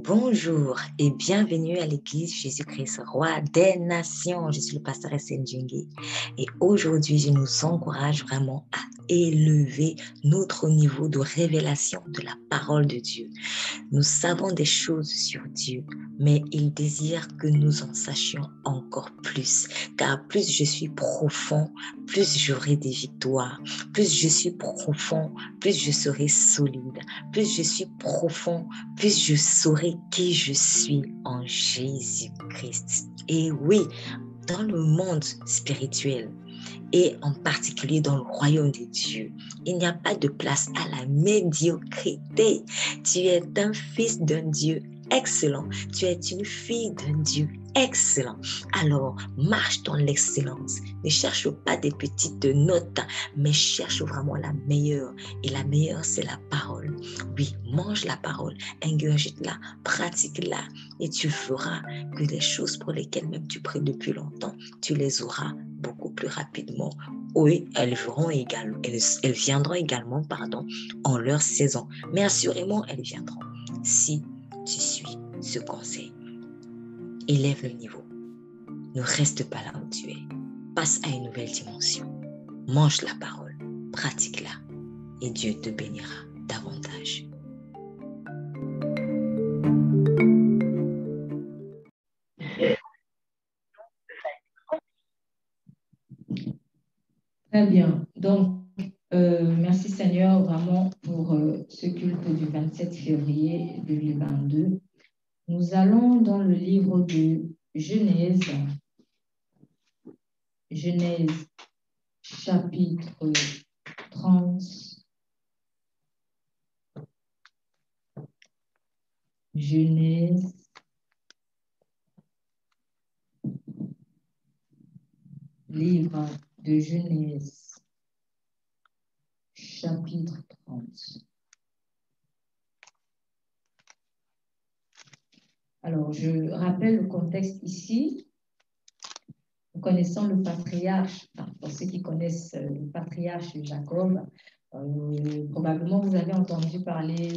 Bonjour et bienvenue à l'église Jésus-Christ, roi des nations. Je suis le pasteur Essène Djungé et aujourd'hui, je nous encourage vraiment à élever notre niveau de révélation de la parole de Dieu. Nous savons des choses sur Dieu, mais il désire que nous en sachions encore plus, car plus je suis profond, plus j'aurai des victoires. Plus je suis profond, plus je serai solide. Plus je suis profond, plus je saurai qui je suis en Jésus-Christ. Et oui, dans le monde spirituel, et en particulier dans le royaume de Dieu, il n'y a pas de place à la médiocrité. Tu es un fils d'un Dieu excellent. Tu es une fille d'un Dieu excellent. Alors, marche dans l'excellence. Ne cherche pas des petites notes, mais cherche vraiment la meilleure. Et la meilleure, c'est la parole. Oui, mange la parole, ingurgite-la, pratique-la, et tu feras que des choses pour lesquelles même tu pries depuis longtemps, tu les auras beaucoup plus rapidement. Oui, elles viendront également, en leur saison. Mais assurément, elles viendront si tu suis ce conseil. Élève le niveau. Ne reste pas là où tu es. Passe à une nouvelle dimension. Mange la parole, pratique-la et Dieu te bénira davantage. Très bien. Donc, merci Seigneur vraiment pour ce culte du 27 février 2022. Nous allons dans le livre de Genèse, chapitre 30. Genèse, livre de Genèse, chapitre 30. Alors, je rappelle le contexte ici. Nous connaissons le patriarche, pour ceux qui connaissent le patriarche Jacob, probablement vous avez entendu parler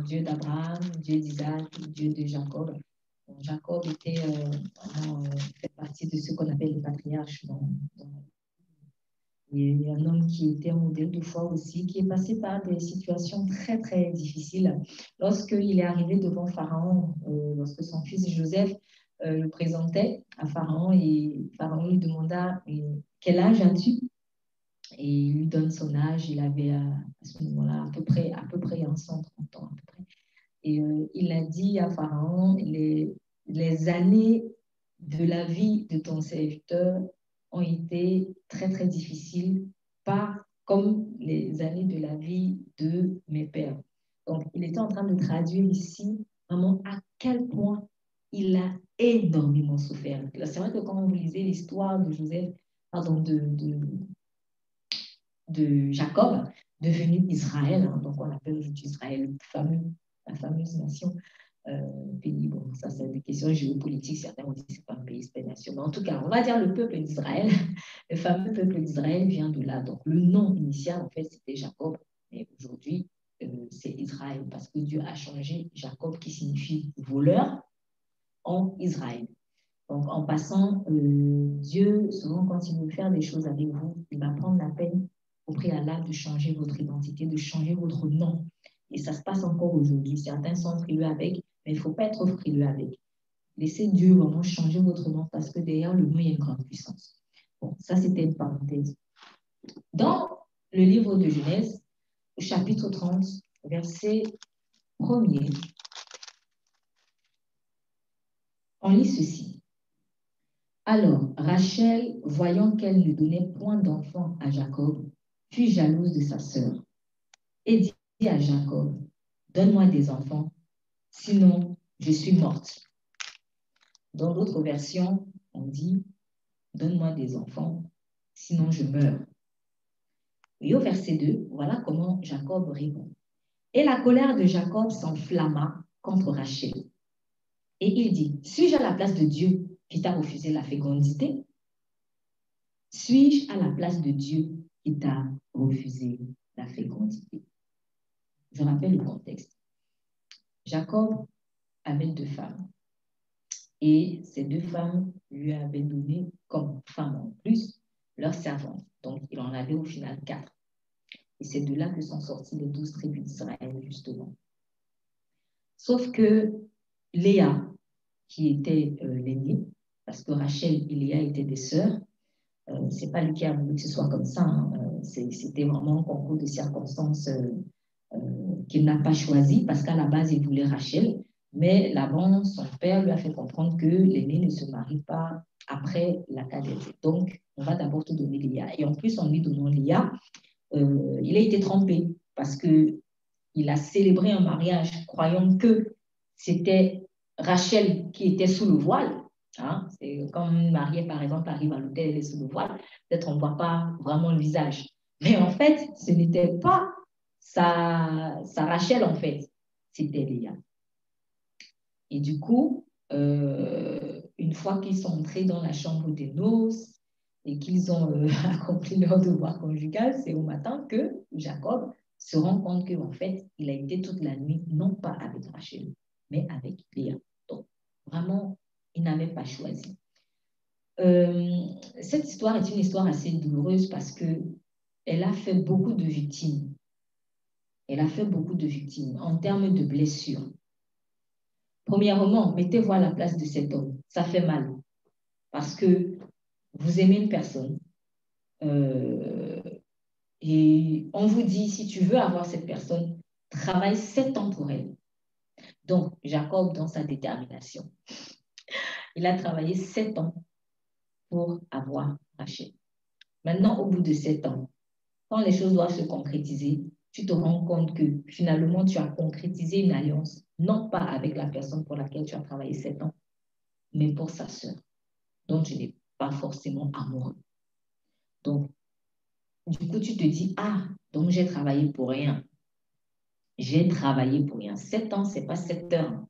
Dieu d'Abraham, Dieu d'Isaac, Dieu de Jacob. Donc, Jacob fait partie de ce qu'on appelle les patriarches. Il y a un homme qui était un modèle de foi aussi, qui est passé par des situations très, très difficiles. Lorsqu'il est arrivé devant Pharaon, lorsque son fils Joseph le présentait à Pharaon, et Pharaon lui demanda quel âge as-tu? Et il lui donne son âge. Il avait à ce moment-là à peu près 130 ans à peu près. Et il a dit à Pharaon, les années de la vie de ton serviteur ont été très, très difficiles, pas comme les années de la vie de mes pères. Donc, il était en train de traduire ici vraiment à quel point il a énormément souffert. C'est vrai que quand vous lisez l'histoire de de Jacob, devenu Israël, donc on appelle aujourd'hui Israël la fameuse nation, pays, bon, ça c'est des questions géopolitiques, certains ont dit que ce n'est pas un pays, c'est pas une nation, mais en tout cas, on va dire le peuple d'Israël, le fameux peuple d'Israël vient de là, donc le nom initial, en fait, c'était Jacob, mais aujourd'hui, c'est Israël, parce que Dieu a changé Jacob, qui signifie voleur, en Israël. Donc, en passant, Dieu, souvent, quand il veut faire des choses avec vous, il va prendre la peine au préalable de changer votre identité, de changer votre nom. Et ça se passe encore aujourd'hui. Certains sont frileux avec, mais il ne faut pas être frileux avec. Laissez Dieu vraiment changer votre nom parce que derrière le nom, il y a une grande puissance. Bon, ça, c'était une parenthèse. Dans le livre de Genèse, au chapitre 30, verset 1er, on lit ceci. Alors, Rachel, voyant qu'elle ne donnait point d'enfant à Jacob, fut jalouse de sa sœur et dit à Jacob, donne-moi des enfants, sinon je suis morte. Dans l'autre version, on dit, donne-moi des enfants, sinon je meurs. Et au verset 2, voilà comment Jacob répond. Et la colère de Jacob s'enflamma contre Rachel. Et il dit, suis-je à la place de Dieu qui t'a refusé la fécondité? Suis-je à la place de Dieu qui t'a refusé la fécondité? Je rappelle le contexte. Jacob avait 2 femmes. Et ces 2 femmes lui avaient donné comme femme en plus leur servante. Donc, il en avait au final 4. Et c'est de là que sont sorties les 12 tribus d'Israël, justement. Sauf que Léa, qui était l'aînée, parce que Rachel et Léa étaient des sœurs, c'est pas lui qui a voulu que ce soit comme ça. Hein. C'était vraiment un concours de circonstances qu'il n'a pas choisi, parce qu'à la base, il voulait Rachel. Mais Laban, son père, lui a fait comprendre que l'aîné ne se marie pas après la cadette. Donc, on va d'abord te donner Léa. Et en plus, en lui donnant Léa, il a été trompé parce qu'il a célébré un mariage croyant que c'était Rachel qui était sous le voile. Hein? C'est comme une mariée, par exemple, arrive à l'hôtel, elle est sous le voile. Peut-être on ne voit pas vraiment le visage. Mais en fait, ce n'était pas sa Rachel, en fait. C'était Léa. Et du coup, une fois qu'ils sont entrés dans la chambre des noces et qu'ils ont accompli leur devoir conjugal, c'est au matin que Jacob se rend compte qu'en fait, il a été toute la nuit, non pas avec Rachel, mais avec Léa. Donc, vraiment, il n'avait pas choisi. Cette histoire est une histoire assez douloureuse parce qu'elle a fait beaucoup de victimes. Elle a fait beaucoup de victimes en termes de blessures. Premièrement, mettez-vous à la place de cet homme. Ça fait mal. Parce que vous aimez une personne et on vous dit, si tu veux avoir cette personne, travaille 7 ans pour elle. Donc, Jacob, dans sa détermination, il a travaillé 7 ans pour avoir Rachel. Maintenant, au bout de 7 ans, quand les choses doivent se concrétiser, tu te rends compte que finalement, tu as concrétisé une alliance, non pas avec la personne pour laquelle tu as travaillé 7 ans, mais pour sa sœur, dont tu n'es pas forcément amoureux. Donc, du coup, tu te dis, ah, donc j'ai travaillé pour rien. J'ai travaillé pour rien. 7 ans, ce n'est pas 7 heures.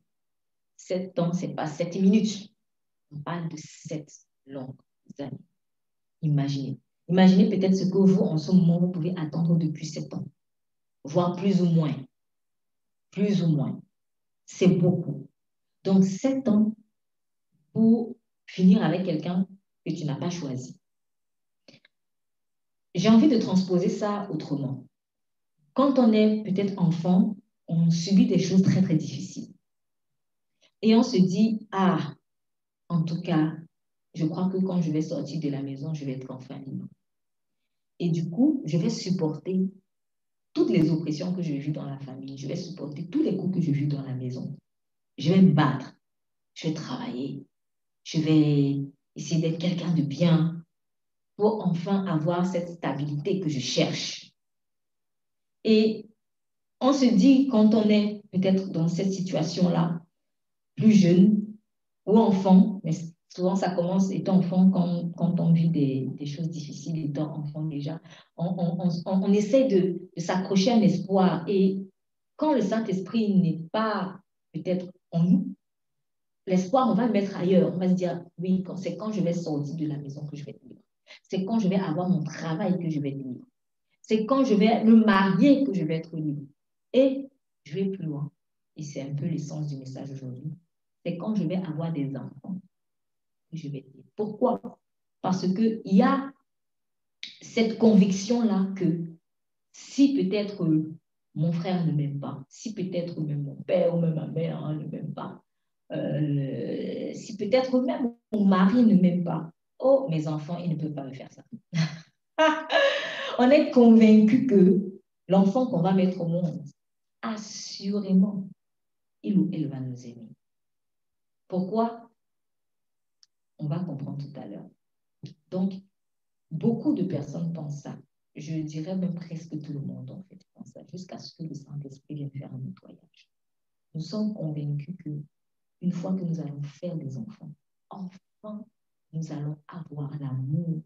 7 ans, ce n'est pas 7 minutes. On parle de 7 longues années. Imaginez. Imaginez peut-être ce que vous, en ce moment, vous pouvez attendre depuis 7 ans. Voire plus ou moins. Plus ou moins. C'est beaucoup. Donc, 7 ans pour finir avec quelqu'un que tu n'as pas choisi. J'ai envie de transposer ça autrement. Quand on est peut-être enfant, on subit des choses très, très difficiles. Et on se dit, ah, en tout cas, je crois que quand je vais sortir de la maison, je vais être enfin libre. Et du coup, je vais supporter toutes les oppressions que j'ai vues dans la famille. Je vais supporter tous les coups que j'ai vus dans la maison. Je vais me battre. Je vais travailler. Je vais essayer d'être quelqu'un de bien pour enfin avoir cette stabilité que je cherche. Et on se dit, quand on est peut-être dans cette situation-là, plus jeune ou enfant, mais souvent ça commence étant enfant quand on vit des choses difficiles étant enfant déjà. On essaie de s'accrocher à un espoir et quand le Saint-Esprit n'est pas peut-être en nous, l'espoir, on va le mettre ailleurs. On va se dire, oui, c'est quand je vais sortir de la maison que je vais être libre. C'est quand je vais avoir mon travail que je vais être libre. C'est quand je vais me marier que je vais être libre. Et je vais plus loin. Et c'est un peu l'essence du message aujourd'hui. C'est quand je vais avoir des enfants que je vais être libre. Pourquoi? Parce qu'il y a cette conviction-là que si peut-être mon frère ne m'aime pas, si peut-être même mon père ou même ma mère ne m'aime pas, si peut-être même mon mari ne m'aime pas, oh, mes enfants, ils ne peuvent pas me faire ça. On est convaincu que l'enfant qu'on va mettre au monde, assurément, il ou elle va nous aimer. Pourquoi? On va comprendre tout à l'heure. Donc, beaucoup de personnes pensent ça. Je dirais même presque tout le monde, en fait, pense ça, jusqu'à ce que le Saint-Esprit vienne faire un nettoyage. Nous sommes convaincus qu'une fois que nous allons faire des enfants, enfin, nous allons avoir l'amour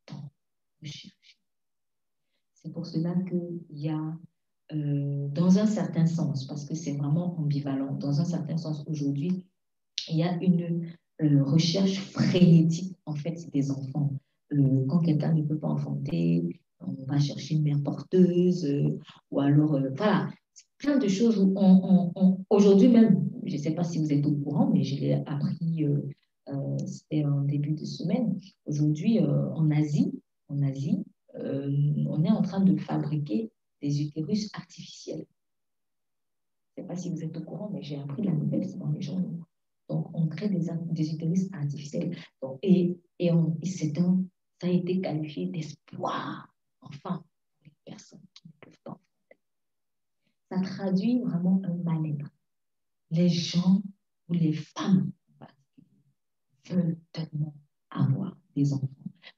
tant recherché. C'est pour cela qu'il y a, dans un certain sens, parce que c'est vraiment ambivalent, dans un certain sens aujourd'hui, il y a une recherche frénétique, en fait, des enfants. Quand quelqu'un ne peut pas enfanter, on va chercher une mère porteuse, ou alors, voilà. plein de choses où aujourd'hui même, je ne sais pas si vous êtes au courant, mais je l'ai appris, c'était en début de semaine. Aujourd'hui, en Asie, on est en train de fabriquer des utérus artificiels. Je ne sais pas si vous êtes au courant, mais j'ai appris la nouvelle, c'est dans les journaux. Donc, on crée des utérus artificiels. Donc, ça a été qualifié d'espoir, enfin, pour les personnes qui ne peuvent pas. Ça traduit vraiment un mal-être. Les gens ou les femmes veulent tellement avoir des enfants.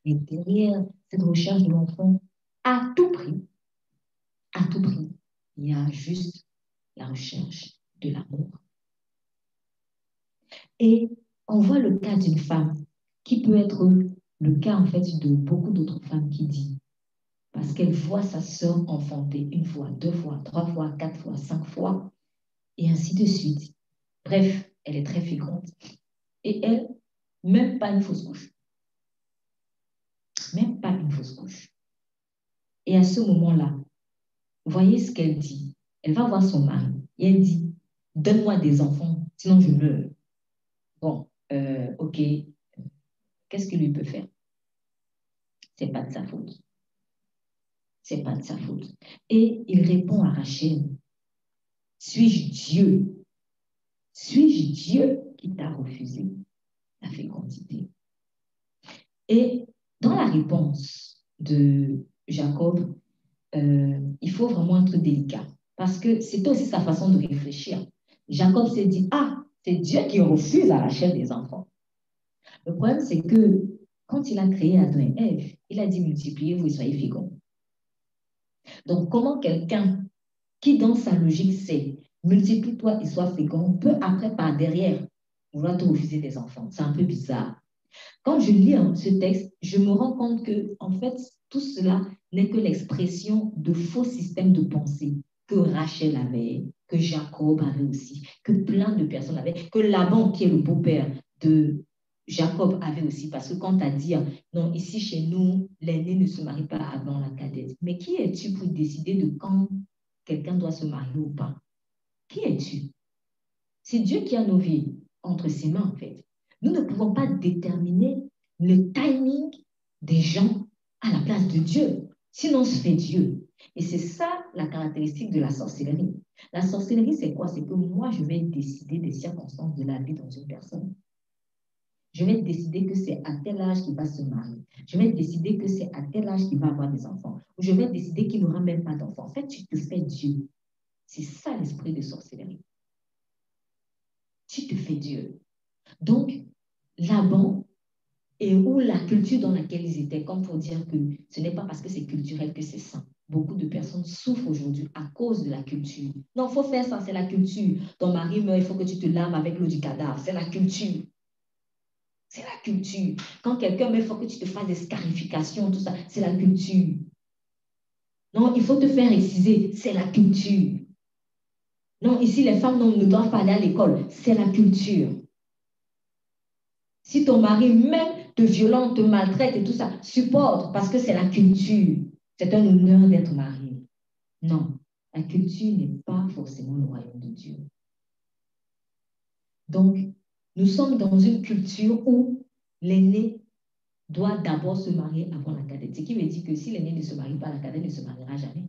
Mais derrière cette recherche de l'enfant, à tout prix, il y a juste la recherche de l'amour. Et on voit le cas d'une femme qui peut être le cas en fait de beaucoup d'autres femmes qui disent, parce qu'elle voit sa sœur enfanter une fois, 2 fois, 3 fois, 4 fois, 5 fois, et ainsi de suite. Bref, elle est très féconde. Et elle, même pas une fausse couche. Même pas une fausse couche. Et à ce moment-là, voyez ce qu'elle dit. Elle va voir son mari et elle dit, donne-moi des enfants, sinon je meurs. Bon, ok, qu'est-ce qu'il lui peut faire? C'est pas de sa faute. C'est pas de sa faute. Et il répond à Rachel, suis-je Dieu? Suis-je Dieu qui t'a refusé la fécondité? Et dans la réponse de Jacob, il faut vraiment être délicat parce que c'est aussi sa façon de réfléchir. Jacob s'est dit, ah, c'est Dieu qui refuse à Rachel des enfants. Le problème, c'est que quand il a créé Adam et Ève, il a dit multipliez-vous et soyez féconds. Donc, comment quelqu'un qui, dans sa logique, sait multiplie-toi et sois fécond, peut après, par derrière, vouloir te refuser des enfants? C'est un peu bizarre. Quand je lis ce texte, je me rends compte que, en fait, tout cela n'est que l'expression de faux systèmes de pensée que Rachel avait, que Jacob avait aussi, que plein de personnes avaient, que Laban, qui est le beau-père de Jacob, avait aussi. Parce que quand tu as dit, non, ici chez nous, l'aîné ne se marie pas avant la cadette. Mais qui es-tu pour décider de quand quelqu'un doit se marier ou pas? Qui es-tu? C'est Dieu qui a nos vies entre ses mains, en fait. Nous ne pouvons pas déterminer le timing des gens à la place de Dieu. Sinon, se fait Dieu. Et c'est ça la caractéristique de la sorcellerie. La sorcellerie, c'est quoi? C'est que moi, je vais décider des circonstances de la vie dans une personne. Je vais décider que c'est à tel âge qu'il va se marier. Je vais décider que c'est à tel âge qu'il va avoir des enfants. Ou je vais décider qu'il n'aura même pas d'enfants. En fait, tu te fais Dieu. C'est ça l'esprit de sorcellerie. Tu te fais Dieu. Donc, Laban, et où la culture dans laquelle ils étaient, comme pour dire que ce n'est pas parce que c'est culturel que c'est sain. Beaucoup de personnes souffrent aujourd'hui à cause de la culture. Non, il faut faire ça, c'est la culture. Ton mari meurt, il faut que tu te laves avec l'eau du cadavre. C'est la culture. C'est la culture. Quand quelqu'un meurt, il faut que tu te fasses des scarifications, tout ça. C'est la culture. Non, il faut te faire exciser. C'est la culture. Non, ici, les femmes ne doivent pas aller à l'école. C'est la culture. Si ton mari même te violente, te maltraite et tout ça, supporte parce que c'est la culture. C'est un honneur d'être marié. Non, la culture n'est pas forcément le royaume de Dieu. Donc, nous sommes dans une culture où l'aîné doit d'abord se marier avant la cadette. Ce qui veut dire que si l'aîné ne se marie pas, la cadette ne se mariera jamais.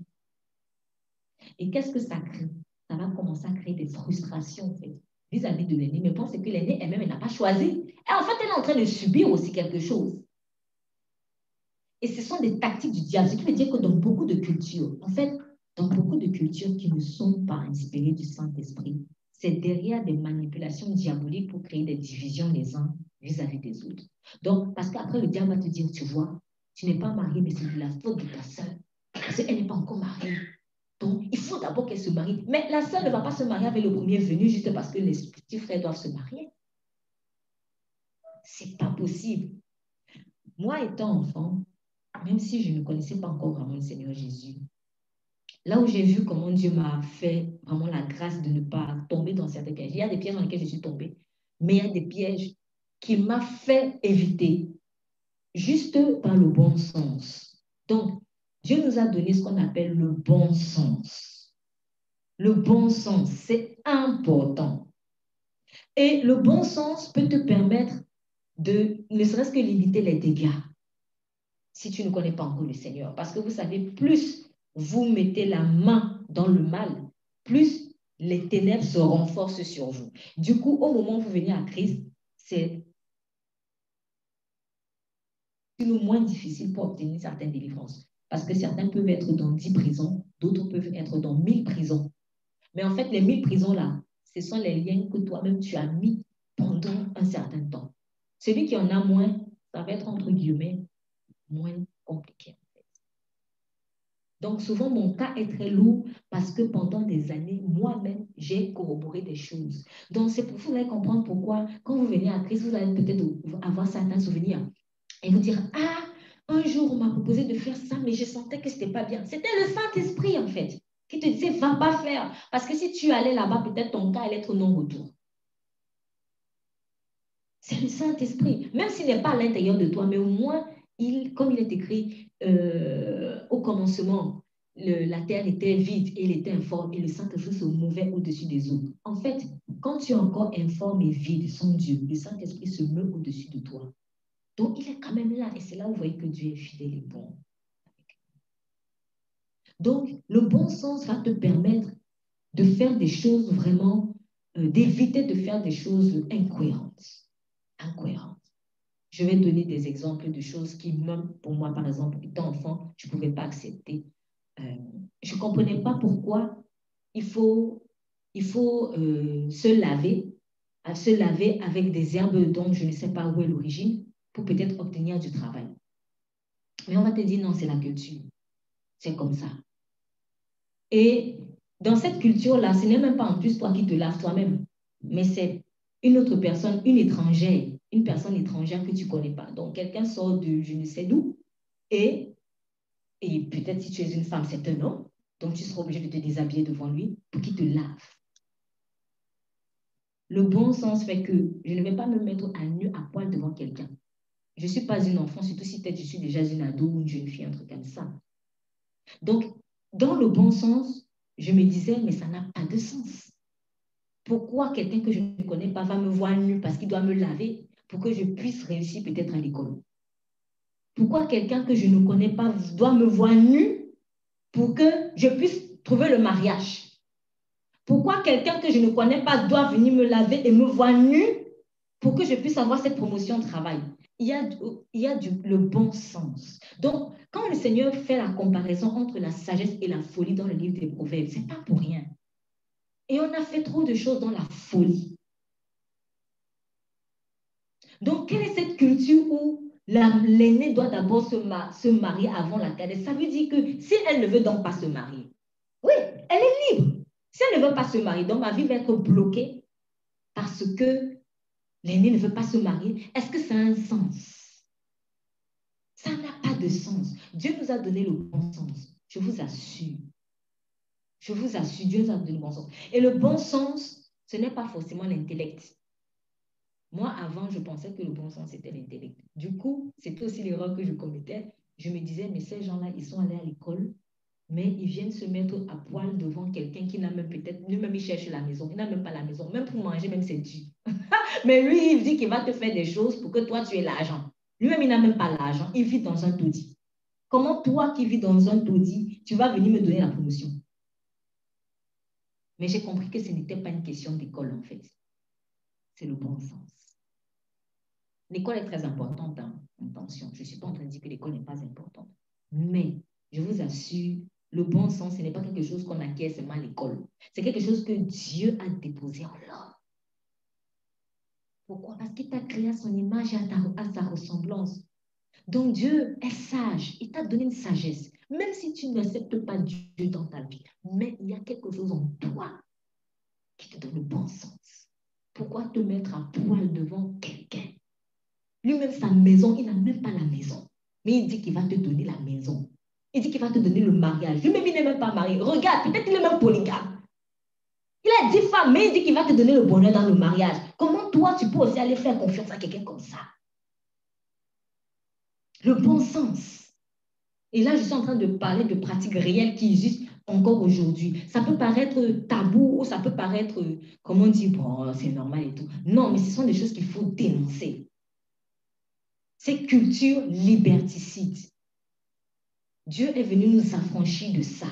Et qu'est-ce que ça crée? Ça va commencer à créer des frustrations, en fait, vis-à-vis de l'aîné. Mais pense que l'aîné elle-même, elle n'a pas choisi. Et en fait, elle est en train de subir aussi quelque chose. Et ce sont des tactiques du diable. Ce qui veut dire que dans beaucoup de cultures, en fait, dans beaucoup de cultures qui ne sont pas inspirées du Saint-Esprit, c'est derrière des manipulations diaboliques pour créer des divisions les uns vis-à-vis des autres. Donc, parce qu'après, le diable va te dire, tu vois, tu n'es pas marié, mais c'est de la faute de ta sœur. Parce qu'elle n'est pas encore mariée. Donc, il faut d'abord qu'elle se marie. Mais la sœur ne va pas se marier avec le premier venu juste parce que les petits frères doivent se marier. C'est pas possible. Moi, étant enfant, même si je ne connaissais pas encore vraiment le Seigneur Jésus, là où j'ai vu comment Dieu m'a fait vraiment la grâce de ne pas tomber dans certains pièges. Il y a des pièges dans lesquels je suis tombée, mais il y a des pièges qu'il m'a fait éviter juste par le bon sens. Donc, Dieu nous a donné ce qu'on appelle le bon sens. Le bon sens, c'est important. Et le bon sens peut te permettre de, ne serait-ce que limiter les dégâts, si tu ne connais pas encore le Seigneur. Parce que vous savez, plus vous mettez la main dans le mal, plus les ténèbres se renforcent sur vous. Du coup, au moment où vous venez à Christ, c'est le moins difficile pour obtenir certaines délivrances. Parce que certains peuvent être dans 10 prisons, d'autres peuvent être dans 1000 prisons. Mais en fait, les 1000 prisons-là, ce sont les liens que toi-même tu as mis pendant un certain temps. Celui qui en a moins, ça va être entre guillemets moins compliqué. Donc, souvent, mon cas est très lourd parce que pendant des années, moi-même, j'ai corroboré des choses. Donc, c'est pour vous allez comprendre pourquoi, quand vous venez à Christ, vous allez peut-être avoir certains souvenirs et vous dire, ah, un jour, on m'a proposé de faire ça, mais je sentais que ce n'était pas bien. C'était le Saint-Esprit, en fait, qui te disait, va pas faire. Parce que si tu allais là-bas, peut-être ton cas allait être non-retour. C'est le Saint-Esprit. Même s'il n'est pas à l'intérieur de toi, mais au moins, comme il est écrit au commencement, la terre était vide et il était informe et le Saint-Esprit se mouvait au-dessus des eaux. En fait, quand tu es encore informe et vide sans Dieu, le Saint-Esprit se meut au-dessus de toi. Donc, il est quand même là et c'est là où vous voyez que Dieu est fidèle et bon. Donc, le bon sens va te permettre de faire des choses vraiment, d'éviter de faire des choses incohérentes. Je vais donner des exemples de choses qui, même pour moi, par exemple, étant enfant, je ne pouvais pas accepter. Je ne comprenais pas pourquoi il faut se laver avec des herbes dont je ne sais pas où est l'origine pour peut-être obtenir du travail. Mais on va te dire, non, c'est la culture. C'est comme ça. Et dans cette culture-là, ce n'est même pas en plus toi qui te laves toi-même, mais c'est une autre personne, une personne étrangère que tu ne connais pas. Donc, quelqu'un sort de je ne sais d'où et peut-être si tu es une femme, c'est un homme. Donc, tu seras obligé de te déshabiller devant lui pour qu'il te lave. Le bon sens fait que je ne vais pas me mettre à nu, à poil devant quelqu'un. Je ne suis pas une enfant, surtout si peut-être je suis déjà une ado ou une jeune fille, un truc comme ça. Donc, dans le bon sens, je me disais, mais ça n'a pas de sens. Pourquoi quelqu'un que je ne connais pas va me voir nu parce qu'il doit me laver pour que je puisse réussir peut-être à l'école? Pourquoi quelqu'un que je ne connais pas doit me voir nu pour que je puisse trouver le mariage? Pourquoi quelqu'un que je ne connais pas doit venir me laver et me voir nu pour que je puisse avoir cette promotion de travail? Il y a le bon sens. Donc, quand le Seigneur fait la comparaison entre la sagesse et la folie dans le livre des Proverbes, ce n'est pas pour rien. Et on a fait trop de choses dans la folie. Donc, quelle est cette culture où l'aînée doit d'abord se marier avant la cadette? Ça veut dire que si elle ne veut donc pas se marier, oui, elle est libre. Si elle ne veut pas se marier, donc ma vie va être bloquée parce que l'aînée ne veut pas se marier. Est-ce que ça a un sens? Ça n'a pas de sens. Dieu nous a donné le bon sens. Je vous assure. Je vous assure, Dieu nous a donné le bon sens. Et le bon sens, ce n'est pas forcément l'intellect. Moi, avant, je pensais que le bon sens, c'était l'intellect. Du coup, c'était aussi l'erreur que je commettais. Je me disais, mais ces gens-là, ils sont allés à l'école, mais ils viennent se mettre à poil devant quelqu'un qui n'a même peut-être, lui-même, il cherche la maison. Il n'a même pas la maison. Même pour manger, même c'est dur. Mais lui, il dit qu'il va te faire des choses pour que toi, tu aies l'argent. Lui-même, il n'a même pas l'argent. Il vit dans un taudis. Comment toi qui vis dans un taudis, tu vas venir me donner la promotion? Mais j'ai compris que ce n'était pas une question d'école, en fait. C'est le bon sens. L'école est très importante, hein. Attention, je ne suis pas en train de dire que l'école n'est pas importante. Mais, je vous assure, le bon sens, ce n'est pas quelque chose qu'on acquiert seulement à l'école. C'est quelque chose que Dieu a déposé en l'homme. Pourquoi? Parce qu'il t'a créé à son image et à sa ressemblance. Donc, Dieu est sage. Il t'a donné une sagesse. Même si tu n'acceptes pas Dieu dans ta vie, mais il y a quelque chose en toi qui te donne le bon sens. Pourquoi te mettre à poil devant quelqu'un? Lui-même, sa maison, il n'a même pas la maison. Mais il dit qu'il va te donner la maison. Il dit qu'il va te donner le mariage. Lui-même, il n'est même pas marié. Regarde, peut-être qu'il est même polygame. Il a 10 femmes, mais il dit qu'il va te donner le bonheur dans le mariage. Comment toi, tu peux aussi aller faire confiance à quelqu'un comme ça? Le bon sens. Et là, je suis en train de parler de pratiques réelles qui existent encore aujourd'hui. Ça peut paraître tabou ou ça peut paraître, comment dire, bon, c'est normal et tout. Non, mais ce sont des choses qu'il faut dénoncer. Ces cultures liberticides. Dieu est venu nous affranchir de ça.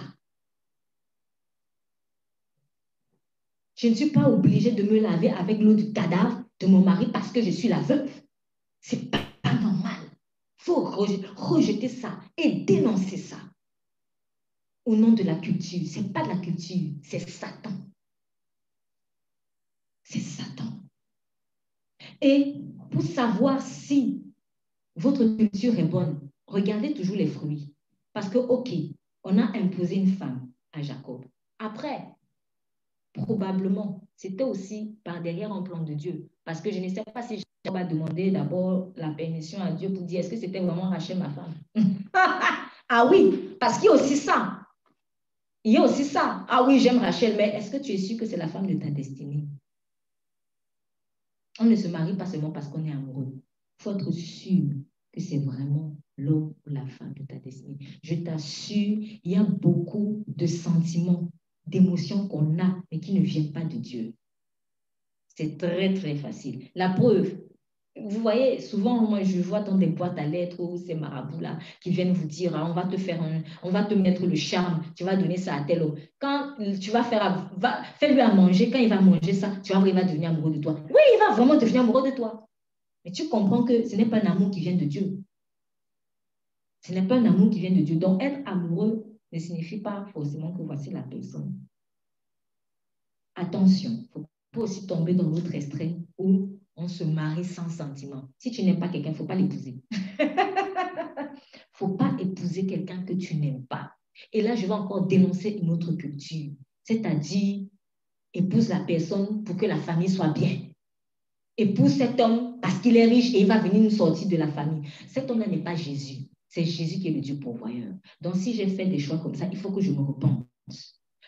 Je ne suis pas obligée de me laver avec l'eau du cadavre de mon mari parce que je suis la veuve. C'est pas normal. Il faut rejeter ça et dénoncer ça. Au nom de la culture. Ce n'est pas de la culture, c'est Satan. C'est Satan. Et pour savoir si votre culture est bonne, regardez toujours les fruits. Parce que, ok, on a imposé une femme à Jacob. Après, probablement, c'était aussi par derrière un plan de Dieu. Parce que je ne sais pas si Jacob a demandé d'abord la permission à Dieu pour dire est-ce que c'était vraiment Rachel ma femme? Ah oui, parce qu'il y a aussi ça. Il y a aussi ça. Ah oui, j'aime Rachel, mais est-ce que tu es sûr que c'est la femme de ta destinée? On ne se marie pas seulement parce qu'on est amoureux. Il faut être sûr que c'est vraiment l'homme ou la femme de ta destinée. Je t'assure, il y a beaucoup de sentiments, d'émotions qu'on a, mais qui ne viennent pas de Dieu. C'est très, très facile. La preuve, vous voyez, souvent, moi, je vois dans des boîtes à lettres où ces marabouts-là qui viennent vous dire, ah, on va te mettre le charme, tu vas donner ça à tel homme. Quand tu vas fais-lui à manger, quand il va manger ça, tu vas voir, il va devenir amoureux de toi. Oui, il va vraiment devenir amoureux de toi. Mais tu comprends que ce n'est pas un amour qui vient de Dieu. Ce n'est pas un amour qui vient de Dieu. Donc, être amoureux ne signifie pas forcément que voici la personne. Attention, il ne faut pas aussi tomber dans l'autre extrême où on se marie sans sentiment. Si tu n'aimes pas quelqu'un, il ne faut pas l'épouser. Il ne faut pas épouser quelqu'un que tu n'aimes pas. Et là, je vais encore dénoncer une autre culture. C'est-à-dire, épouse la personne pour que la famille soit bien. Épouse cet homme parce qu'il est riche et il va venir nous sortir de la famille. Cet homme-là n'est pas Jésus. C'est Jésus qui est le Dieu pourvoyeur. Donc, si j'ai fait des choix comme ça, il faut que je me repente.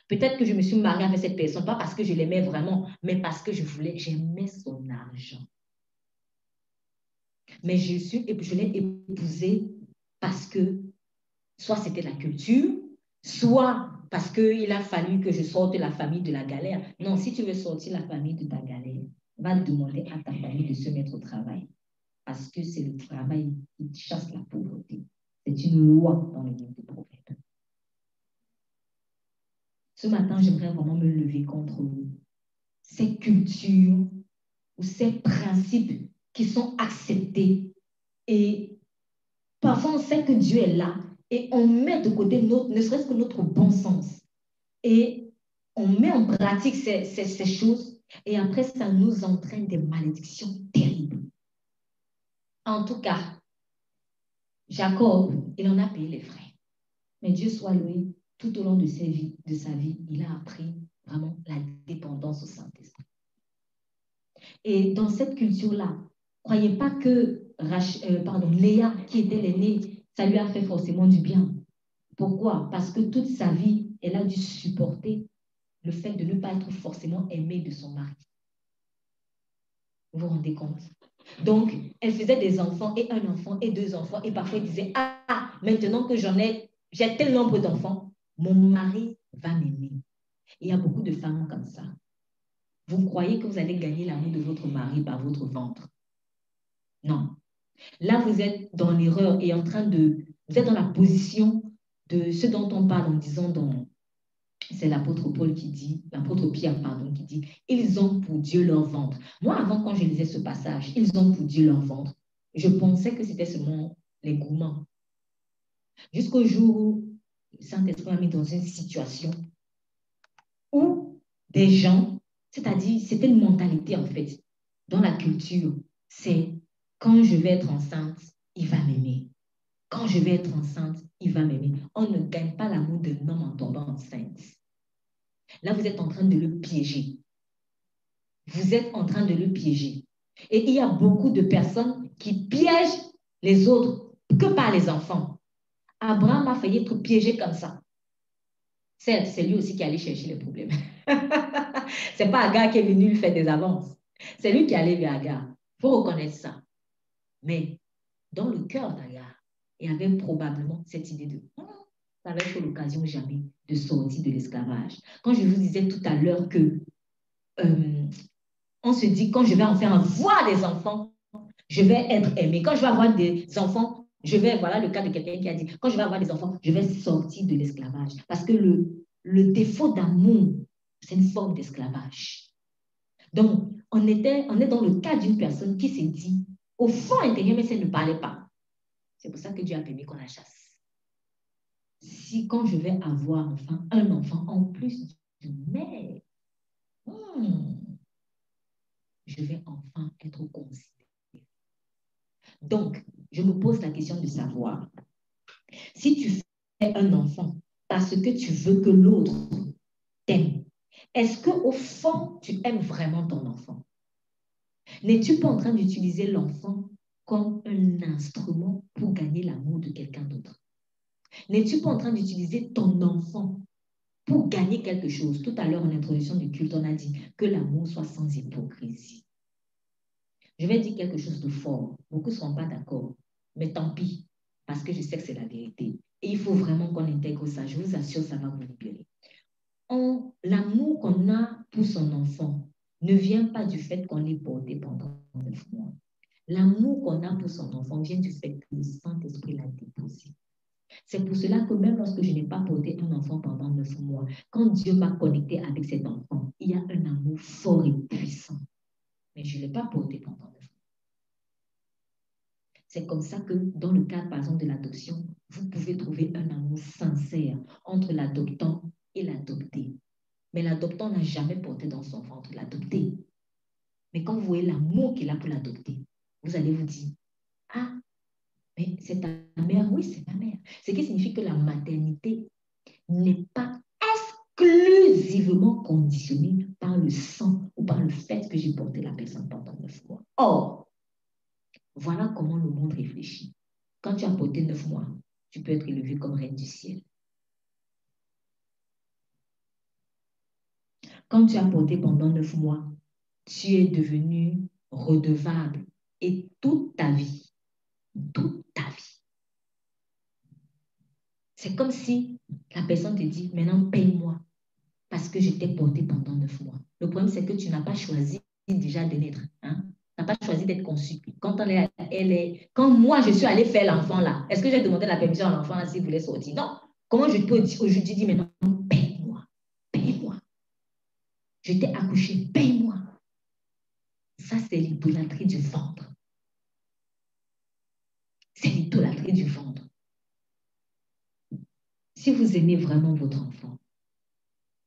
Peut-être que je me suis mariée avec cette personne, pas parce que je l'aimais vraiment, mais parce que j'aimais son argent. Mais je l'ai épousée parce que soit c'était la culture, soit parce qu'il a fallu que je sorte la famille de la galère. Non, si tu veux sortir la famille de ta galère, va demander à ta famille de se mettre au travail. Parce que c'est le travail qui chasse la pauvreté. C'est une loi dans le livre des prophètes. Ce matin, j'aimerais vraiment me lever contre ces cultures ou ces principes qui sont acceptés. Et parfois, on sait que Dieu est là et on met de côté ne serait-ce que notre bon sens. Et on met en pratique ces choses et après, ça nous entraîne des malédictions terribles. En tout cas, Jacob, il en a payé les frais. Mais Dieu soit loué, tout au long de sa vie, il a appris vraiment la dépendance au Saint-Esprit. Et dans cette culture-là, croyez pas que Léa, qui était l'aînée, ça lui a fait forcément du bien. Pourquoi? Parce que toute sa vie, elle a dû supporter le fait de ne pas être forcément aimée de son mari. Vous vous rendez compte? Donc, elle faisait des enfants, et un enfant, et deux enfants, et parfois elle disait, ah, maintenant que j'ai tel nombre d'enfants, mon mari va m'aimer. Il y a beaucoup de femmes comme ça. Vous croyez que vous allez gagner l'amour de votre mari par votre ventre? Non. Là, vous êtes dans l'erreur et vous êtes dans la position de ce dont on parle en disant c'est l'apôtre Paul qui dit, l'apôtre Pierre, pardon, qui dit, ils ont pour Dieu leur ventre. Moi, avant, quand je lisais ce passage, ils ont pour Dieu leur ventre, je pensais que c'était seulement les gourmands. Jusqu'au jour où le Saint-Esprit m'a mis dans une situation où des gens, c'est-à-dire, c'était une mentalité en fait, dans la culture, c'est quand je vais être enceinte, il va m'aimer. Quand je vais être enceinte, il va m'aimer. On ne gagne pas l'amour d'un homme en tombant enceinte. Là, vous êtes en train de le piéger. Vous êtes en train de le piéger. Et il y a beaucoup de personnes qui piègent les autres que par les enfants. Abraham a failli être piégé comme ça. C'est lui aussi qui allait chercher les problèmes. Ce n'est pas Agar qui est venu lui faire des avances. C'est lui qui allait vers Agar. Il faut reconnaître ça. Mais dans le cœur d'Agar, il y avait probablement cette idée de n'avait fait l'occasion jamais de sortir de l'esclavage. Quand je vous disais tout à l'heure que on se dit, quand je vais enfin avoir des enfants, je vais être aimé. Quand je vais avoir des enfants, voilà le cas de quelqu'un qui a dit, quand je vais avoir des enfants, je vais sortir de l'esclavage. Parce que le défaut d'amour, c'est une forme d'esclavage. Donc, on est dans le cas d'une personne qui s'est dit, au fond intérieur, mais ça ne parlait pas. C'est pour ça que Dieu a permis qu'on la chasse. Si quand je vais avoir enfin un enfant en plus d'une mère, je vais enfin être considérée. Donc, je me pose la question de savoir, si tu fais un enfant parce que tu veux que l'autre t'aime, est-ce qu'au fond, tu aimes vraiment ton enfant? N'es-tu pas en train d'utiliser l'enfant comme un instrument pour gagner l'amour de quelqu'un d'autre? N'es-tu pas en train d'utiliser ton enfant pour gagner quelque chose? Tout à l'heure, en introduction du culte, on a dit que l'amour soit sans hypocrisie. Je vais dire quelque chose de fort. Beaucoup ne seront pas d'accord, mais tant pis, parce que je sais que c'est la vérité. Et il faut vraiment qu'on intègre ça. Je vous assure, ça va vous libérer. L'amour qu'on a pour son enfant ne vient pas du fait qu'on l'ait porté pendant 9 mois. L'amour qu'on a pour son enfant vient du fait que le Saint-Esprit l'a déposé. C'est pour cela que même lorsque je n'ai pas porté un enfant pendant 9 mois, quand Dieu m'a connecté avec cet enfant, il y a un amour fort et puissant. Mais je ne l'ai pas porté pendant 9 mois. C'est comme ça que dans le cadre, par exemple, de l'adoption, vous pouvez trouver un amour sincère entre l'adoptant et l'adopté. Mais l'adoptant n'a jamais porté dans son ventre l'adopté. Mais quand vous voyez l'amour qu'il a pour l'adopté, vous allez vous dire, ah, mais c'est ta mère? Oui, c'est ma mère. Ce qui signifie que la maternité n'est pas exclusivement conditionnée par le sang ou par le fait que j'ai porté la personne pendant 9 mois. Or, voilà comment le monde réfléchit. Quand tu as porté 9 mois, tu peux être élevé comme reine du ciel. Quand tu as porté pendant 9 mois, tu es devenu redevable. Et toute ta vie, c'est comme si la personne te dit, maintenant paye-moi parce que je t'ai porté pendant 9 mois. Le problème, c'est que tu n'as pas choisi déjà de naître. Hein? Tu n'as pas choisi d'être conçu. Quand moi, je suis allée faire l'enfant là, est-ce que j'ai demandé la permission à l'enfant s'il voulait sortir? Non. Comment je peux aujourd'hui dire maintenant, paye-moi, paye-moi. Je t'ai accouché, paye-moi. Ça, c'est l'idolâtrie du ventre. C'est l'idolâtrie du ventre. Si vous aimez vraiment votre enfant,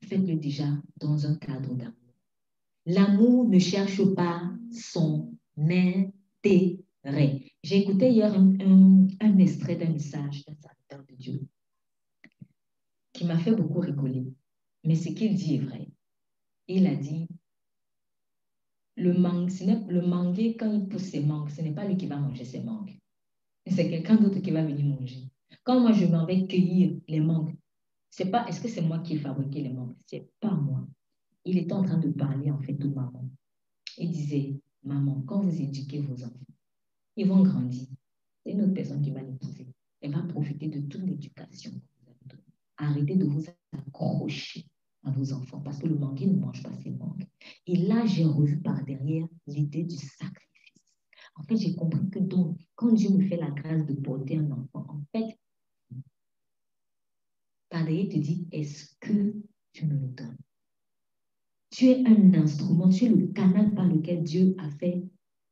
faites-le déjà dans un cadre d'amour. L'amour ne cherche pas son intérêt. J'ai écouté hier un extrait d'un message d'un serviteur de Dieu qui m'a fait beaucoup rigoler. Mais ce qu'il dit est vrai. Il a dit, le manguier, quand il pousse ses mangues, ce n'est pas lui qui va manger ses mangues. C'est quelqu'un d'autre qui va venir manger. Quand moi, je m'en vais cueillir les mangues, c'est pas, est-ce que c'est moi qui ai fabriqué les mangues? C'est pas moi. Il était en train de parler, en fait, de maman. Il disait, maman, quand vous éduquez vos enfants, ils vont grandir. C'est une autre personne qui va l'épouser. Elle va profiter de toute l'éducation que vous avez donnée. Arrêtez de vous accrocher à vos enfants parce que le manguier ne mange pas ses mangues. Et là, j'ai revu par derrière l'idée du sacrifice. En fait, j'ai compris que donc, quand Dieu me fait la grâce de porter un enfant, en fait, par derrière, il te dit, est-ce que tu me le donnes? Tu es un instrument, tu es le canal par lequel Dieu a fait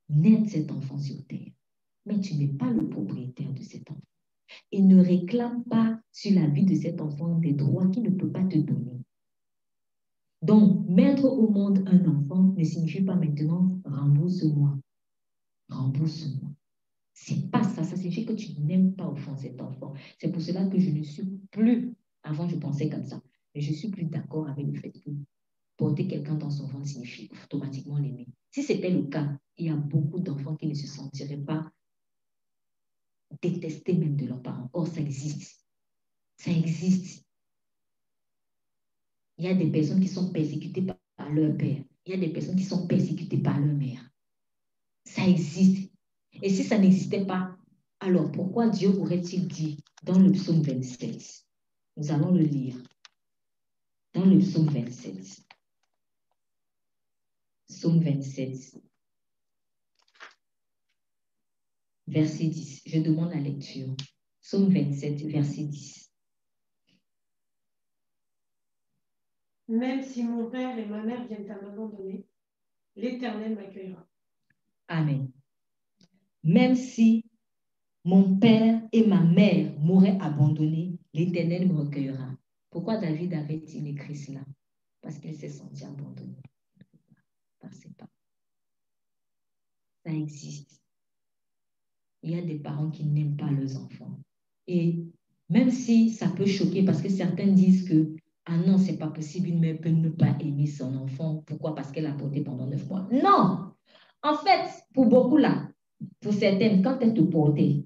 naître cet enfant sur terre. Mais tu n'es pas le propriétaire de cet enfant. Et ne réclame pas sur la vie de cet enfant des droits qu'il ne peut pas te donner. Donc, mettre au monde un enfant ne signifie pas maintenant rembourse-moi. Rembourse-moi. C'est pas ça. Ça signifie que tu n'aimes pas au fond cet enfant. C'est pour cela que je ne suis plus, avant je pensais comme ça, mais je suis plus d'accord avec le fait que porter quelqu'un dans son ventre signifie automatiquement l'aimer. Si c'était le cas, il y a beaucoup d'enfants qui ne se sentiraient pas détestés même de leurs parents. Or, ça existe. Ça existe. Il y a des personnes qui sont persécutées par leur père. Il y a des personnes qui sont persécutées par leur mère. Ça existe. Et si ça n'existait pas, alors pourquoi Dieu aurait-il dit dans le psaume 27, Nous allons le lire dans le psaume 27. Psaume 27, verset 10. Je demande la lecture. Psaume 27, verset 10. Même si mon père et ma mère viennent à m'abandonner, l'Éternel m'accueillera. Amen. Même si mon père et ma mère m'auraient abandonné, l'Éternel me recueillera. Pourquoi David avait-il écrit cela? Parce qu'il s'est senti abandonné. C'est pas. Ça existe. Il y a des parents qui n'aiment pas leurs enfants. Et même si ça peut choquer, parce que certains disent que ah non, c'est pas possible, une mère peut ne pas aimer son enfant. Pourquoi? Parce qu'elle a porté pendant 9 mois. Non! En fait, pour beaucoup là, pour certaines, quand elle te portait,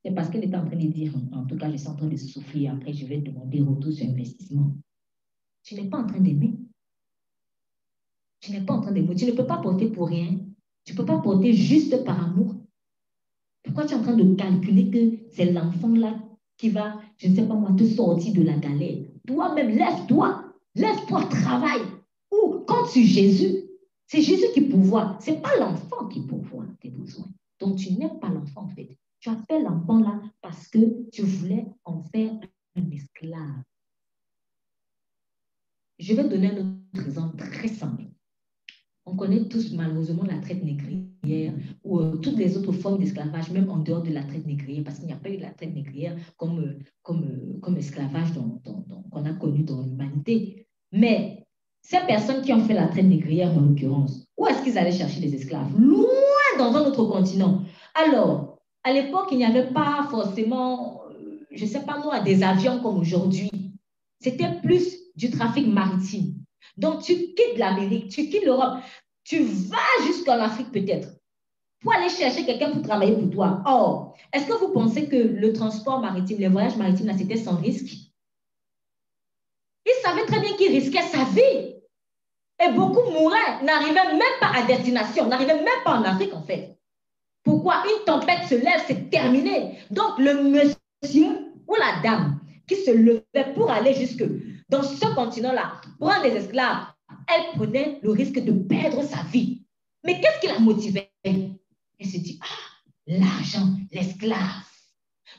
c'est parce qu'elle était en train de dire, en tout cas, je suis en train de souffrir, après je vais demander retour sur investissement. Tu n'es pas en train d'aimer. Tu n'es pas en train d'aimer. Tu ne peux pas porter pour rien. Tu ne peux pas porter juste par amour. Pourquoi tu es en train de calculer que c'est l'enfant là qui va, je ne sais pas moi, te sortir de la galère? Toi-même, lève-toi. Lève-toi, travaille. Ou quand tu es Jésus, c'est Jésus qui pourvoit. Ce n'est pas l'enfant qui pourvoit tes besoins. Donc, tu n'aimes pas l'enfant en fait. Tu as fait l'enfant là parce que tu voulais en faire un esclave. Je vais donner un autre exemple très simple. On connaît tous malheureusement la traite négrière ou toutes les autres formes d'esclavage, même en dehors de la traite négrière, parce qu'il n'y a pas eu de la traite négrière comme esclavage qu'on a connu dans l'humanité. Mais ces personnes qui ont fait la traite négrière, en l'occurrence, où est-ce qu'ils allaient chercher les esclaves? Loin dans un autre continent. Alors, à l'époque, il n'y avait pas forcément, je ne sais pas moi, des avions comme aujourd'hui. C'était plus du trafic maritime. Donc, tu quittes l'Amérique, tu quittes l'Europe, tu vas jusqu'en Afrique peut-être pour aller chercher quelqu'un pour travailler pour toi. Or, est-ce que vous pensez que le transport maritime, les voyages maritimes, là, c'était sans risque? Il savait très bien qu'il risquait sa vie. Et beaucoup mouraient, n'arrivaient même pas à destination, n'arrivaient même pas en Afrique en fait. Pourquoi? Une tempête se lève, c'est terminé. Donc, le monsieur ou la dame qui se levait pour aller jusque dans ce continent-là, prendre des esclaves, elle prenait le risque de perdre sa vie. Mais qu'est-ce qui la motivait? Elle se dit, ah, l'argent, l'esclave.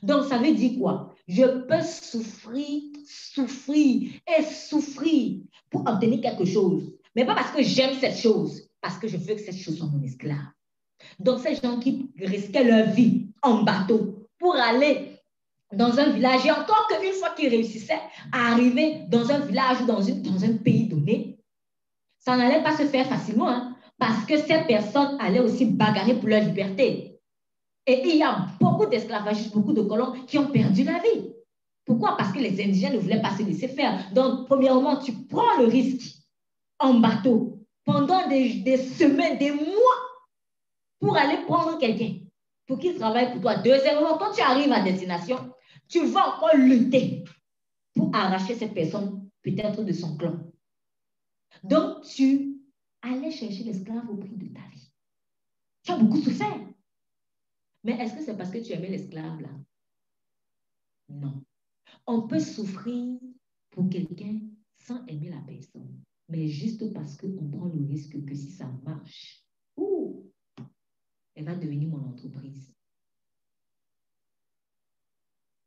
Donc, ça veut dire quoi? Je peux souffrir et souffrir pour obtenir quelque chose. Mais pas parce que j'aime cette chose, parce que je veux que cette chose soit mon esclave. Donc, ces gens qui risquaient leur vie en bateau pour aller dans un village, et encore qu'une fois qu'ils réussissaient à arriver dans un village ou dans un pays donné, ça n'allait pas se faire facilement, hein, parce que ces personnes allaient aussi bagarrer pour leur liberté. Et il y a beaucoup d'esclavagistes, beaucoup de colons qui ont perdu la vie. Pourquoi? Parce que les indigènes ne voulaient pas se laisser faire. Donc, premièrement, tu prends le risque en bateau pendant des semaines, des mois, pour aller prendre quelqu'un, pour qu'il travaille pour toi. Deuxièmement, quand tu arrives à destination, tu vas encore lutter pour arracher cette personne, peut-être de son clan. Donc, tu allais chercher l'esclave au prix de ta vie. Tu as beaucoup souffert. Mais est-ce que c'est parce que tu aimais l'esclave là? Non. On peut souffrir pour quelqu'un sans aimer la personne, mais juste parce qu'on prend le risque que si ça marche, elle va devenir mon entreprise.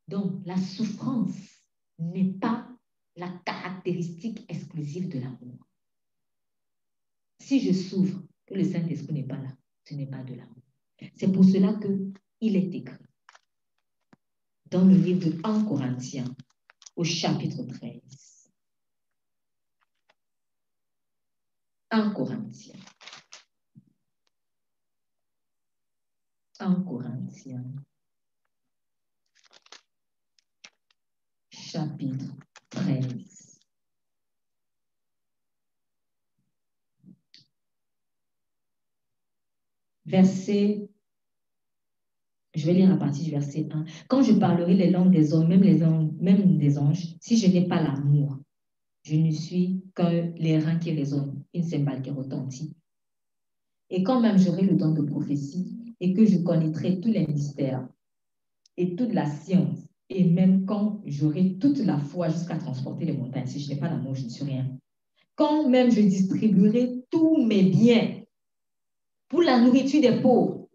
Donc, la souffrance n'est pas la caractéristique exclusive de l'amour. Si je souffre, que le Saint-Esprit n'est pas là, ce n'est pas de l'amour. C'est pour cela qu'il est écrit dans le livre de 1 Corinthiens, au chapitre 13. 1 Corinthiens. 1 Corinthiens, chapitre 13. Verset, je vais lire à partir du verset 1. Quand je parlerai les langues des hommes, même des anges, si je n'ai pas l'amour, je ne suis que les reins qui résonnent, une cymbale qui retentit. Et quand même j'aurai le don de prophétie et que je connaîtrai tous les mystères et toute la science Et même quand j'aurai toute la foi jusqu'à transporter les montagnes, si je n'ai pas d'amour, je ne suis rien. Quand même je distribuerai tous mes biens pour la nourriture des pauvres,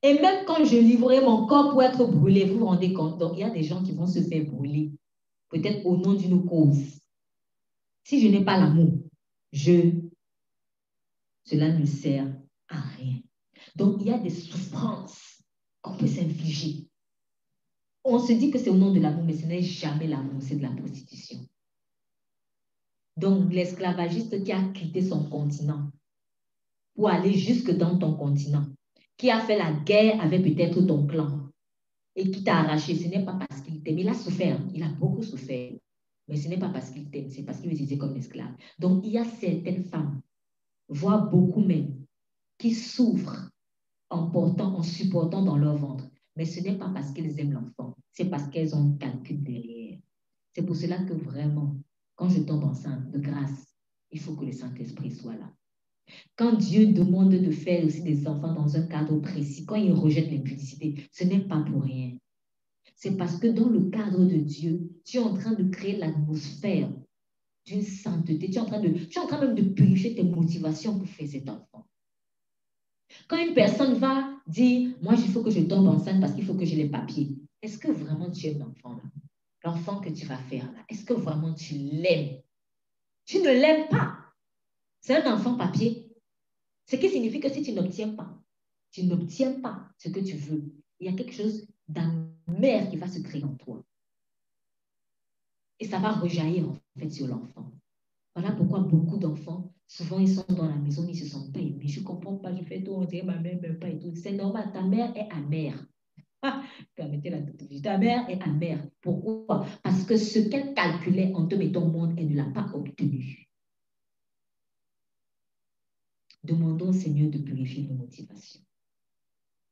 et même quand je livrerai mon corps pour être brûlé, vous vous rendez compte? Donc, il y a des gens qui vont se faire brûler, peut-être au nom d'une cause. Si je n'ai pas l'amour, cela ne sert à rien. Donc, il y a des souffrances qu'on peut s'infliger. On se dit que c'est au nom de l'amour, mais ce n'est jamais l'amour, c'est de la prostitution. Donc, l'esclavagiste qui a quitté son continent pour aller jusque dans ton continent, qui a fait la guerre avec peut-être ton clan et qui t'a arraché, ce n'est pas parce qu'il t'aime. Il a souffert, il a beaucoup souffert. Mais ce n'est pas parce qu'il t'aime, c'est parce qu'il veut utiliser comme esclave. Donc, il y a certaines femmes, voire beaucoup même, qui souffrent en supportant dans leur ventre. Mais ce n'est pas parce qu'elles aiment l'enfant, c'est parce qu'elles ont un calcul derrière. C'est pour cela que vraiment, quand je tombe enceinte, de grâce, il faut que le Saint-Esprit soit là. Quand Dieu demande de faire aussi des enfants dans un cadre précis, quand il rejette l'impudicité, ce n'est pas pour rien. C'est parce que dans le cadre de Dieu, tu es en train de créer l'atmosphère d'une sainteté. Tu es en train même de purifier tes motivations pour faire cet enfant. Quand une personne va dire, moi, il faut que je tombe enceinte parce qu'il faut que j'ai les papiers, est-ce que vraiment tu aimes l'enfant là? L'enfant que tu vas faire là, est-ce que vraiment tu l'aimes? Tu ne l'aimes pas. C'est un enfant papier. Ce qui signifie que si tu n'obtiens pas ce que tu veux, il y a quelque chose d'amer qui va se créer en toi. Et ça va rejaillir en fait sur l'enfant. Voilà pourquoi beaucoup d'enfants, souvent ils sont dans la maison, ils ne se sentent pas aimés. Je ne comprends pas, je fais tout, on dirait ma mère ne m'aime pas et tout. C'est normal, ta mère est amère. Permettez-la de ta mère est amère. Pourquoi? Parce que ce qu'elle calculait en te mettant au monde, elle ne l'a pas obtenu. Demandons au Seigneur de purifier nos motivations.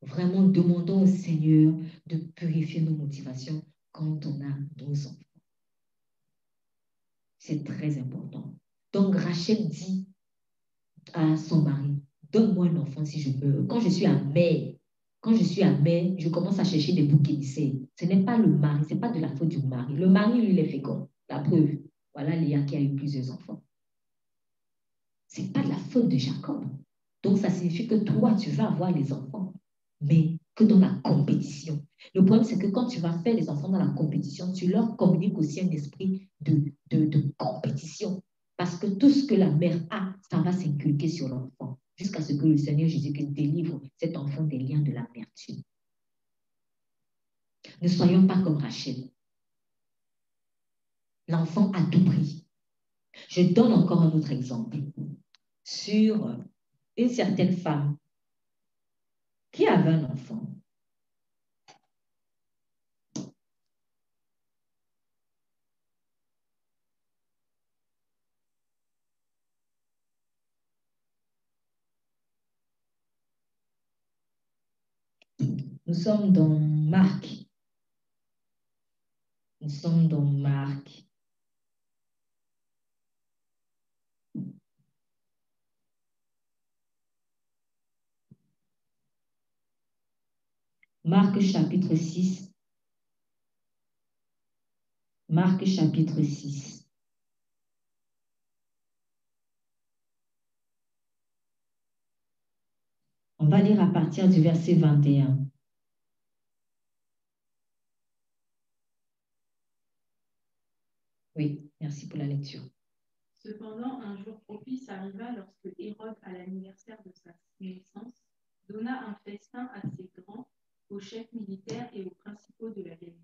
Vraiment, demandons au Seigneur de purifier nos motivations quand on a nos enfants. C'est très important. Donc, Rachel dit à son mari, donne-moi un enfant si je meurs. Quand je suis amère, je commence à chercher des boucs émissaires. Ce n'est pas le mari, ce n'est pas de la faute du mari. Le mari, lui, il est fécond. La preuve, voilà Léa qui a eu plusieurs enfants. Ce n'est pas de la faute de Jacob. Donc, ça signifie que toi, tu vas avoir les enfants, mais que dans la compétition. Le problème, c'est que quand tu vas faire les enfants dans la compétition, tu leur communiques aussi un esprit de compétition. Parce que tout ce que la mère a, ça va s'inculquer sur l'enfant, jusqu'à ce que le Seigneur Jésus-Christ délivre cet enfant des liens de l'amertume. Ne soyons pas comme Rachel. L'enfant a tout pris. Je donne encore un autre exemple sur une certaine femme qui avait un enfant. Nous sommes dans Marc. Nous sommes dans Marc. Marc chapitre 6. Marc chapitre 6. On va lire à partir du verset 21. Oui, merci pour la lecture. Cependant, un jour propice arriva lorsque Hérode, à l'anniversaire de sa naissance, donna un festin assez grand aux chefs militaires et aux principaux de la Galilée.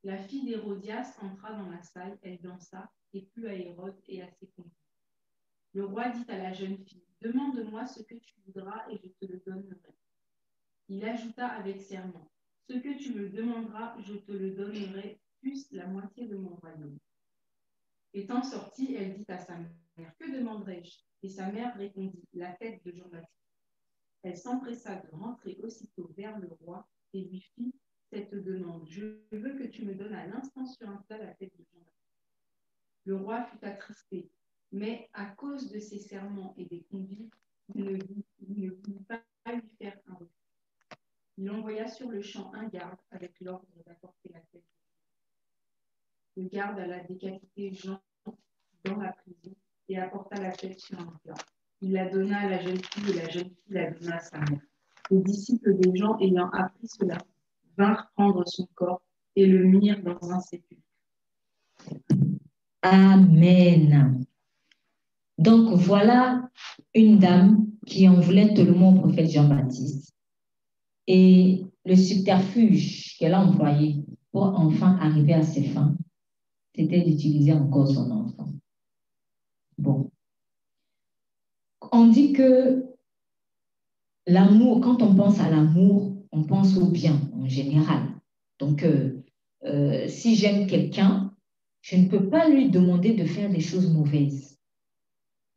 La fille d'Hérodias entra dans la salle, elle dansa, et plut à Hérode et à ses convives. Le roi dit à la jeune fille, « Demande-moi ce que tu voudras et je te le donnerai. » Il ajouta avec serment, « Ce que tu me demanderas, je te le donnerai, plus la moitié de mon royaume. » Étant sortie, elle dit à sa mère, « Que demanderai-je » Et sa mère répondit, « La tête de Jean-Baptiste. » Elle s'empressa de rentrer aussitôt vers le roi et lui fit cette demande, « Je veux que tu me donnes à l'instant sur un plat la tête de Jean-Baptiste. » Le roi fut attristé, mais à cause de ses serments et des convives, il ne voulut pas lui faire un refus. Il envoya sur le champ un garde avec l'ordre d'apporter la tête. le garde alla décapiter Jean dans la prison et apporta la tête sur un plat. Il la donna à la jeune fille et la jeune fille la donna à sa mère. Les disciples de Jean, ayant appris cela, vinrent prendre son corps et le mirent dans un sépulcre. Amen. Donc voilà une dame qui en voulait tellement au prophète Jean-Baptiste. Et le subterfuge qu'elle a employé pour enfin arriver à ses fins, c'était d'utiliser encore son enfant. Bon. On dit que l'amour, quand on pense à l'amour, on pense au bien en général. Donc, si j'aime quelqu'un, je ne peux pas lui demander de faire des choses mauvaises.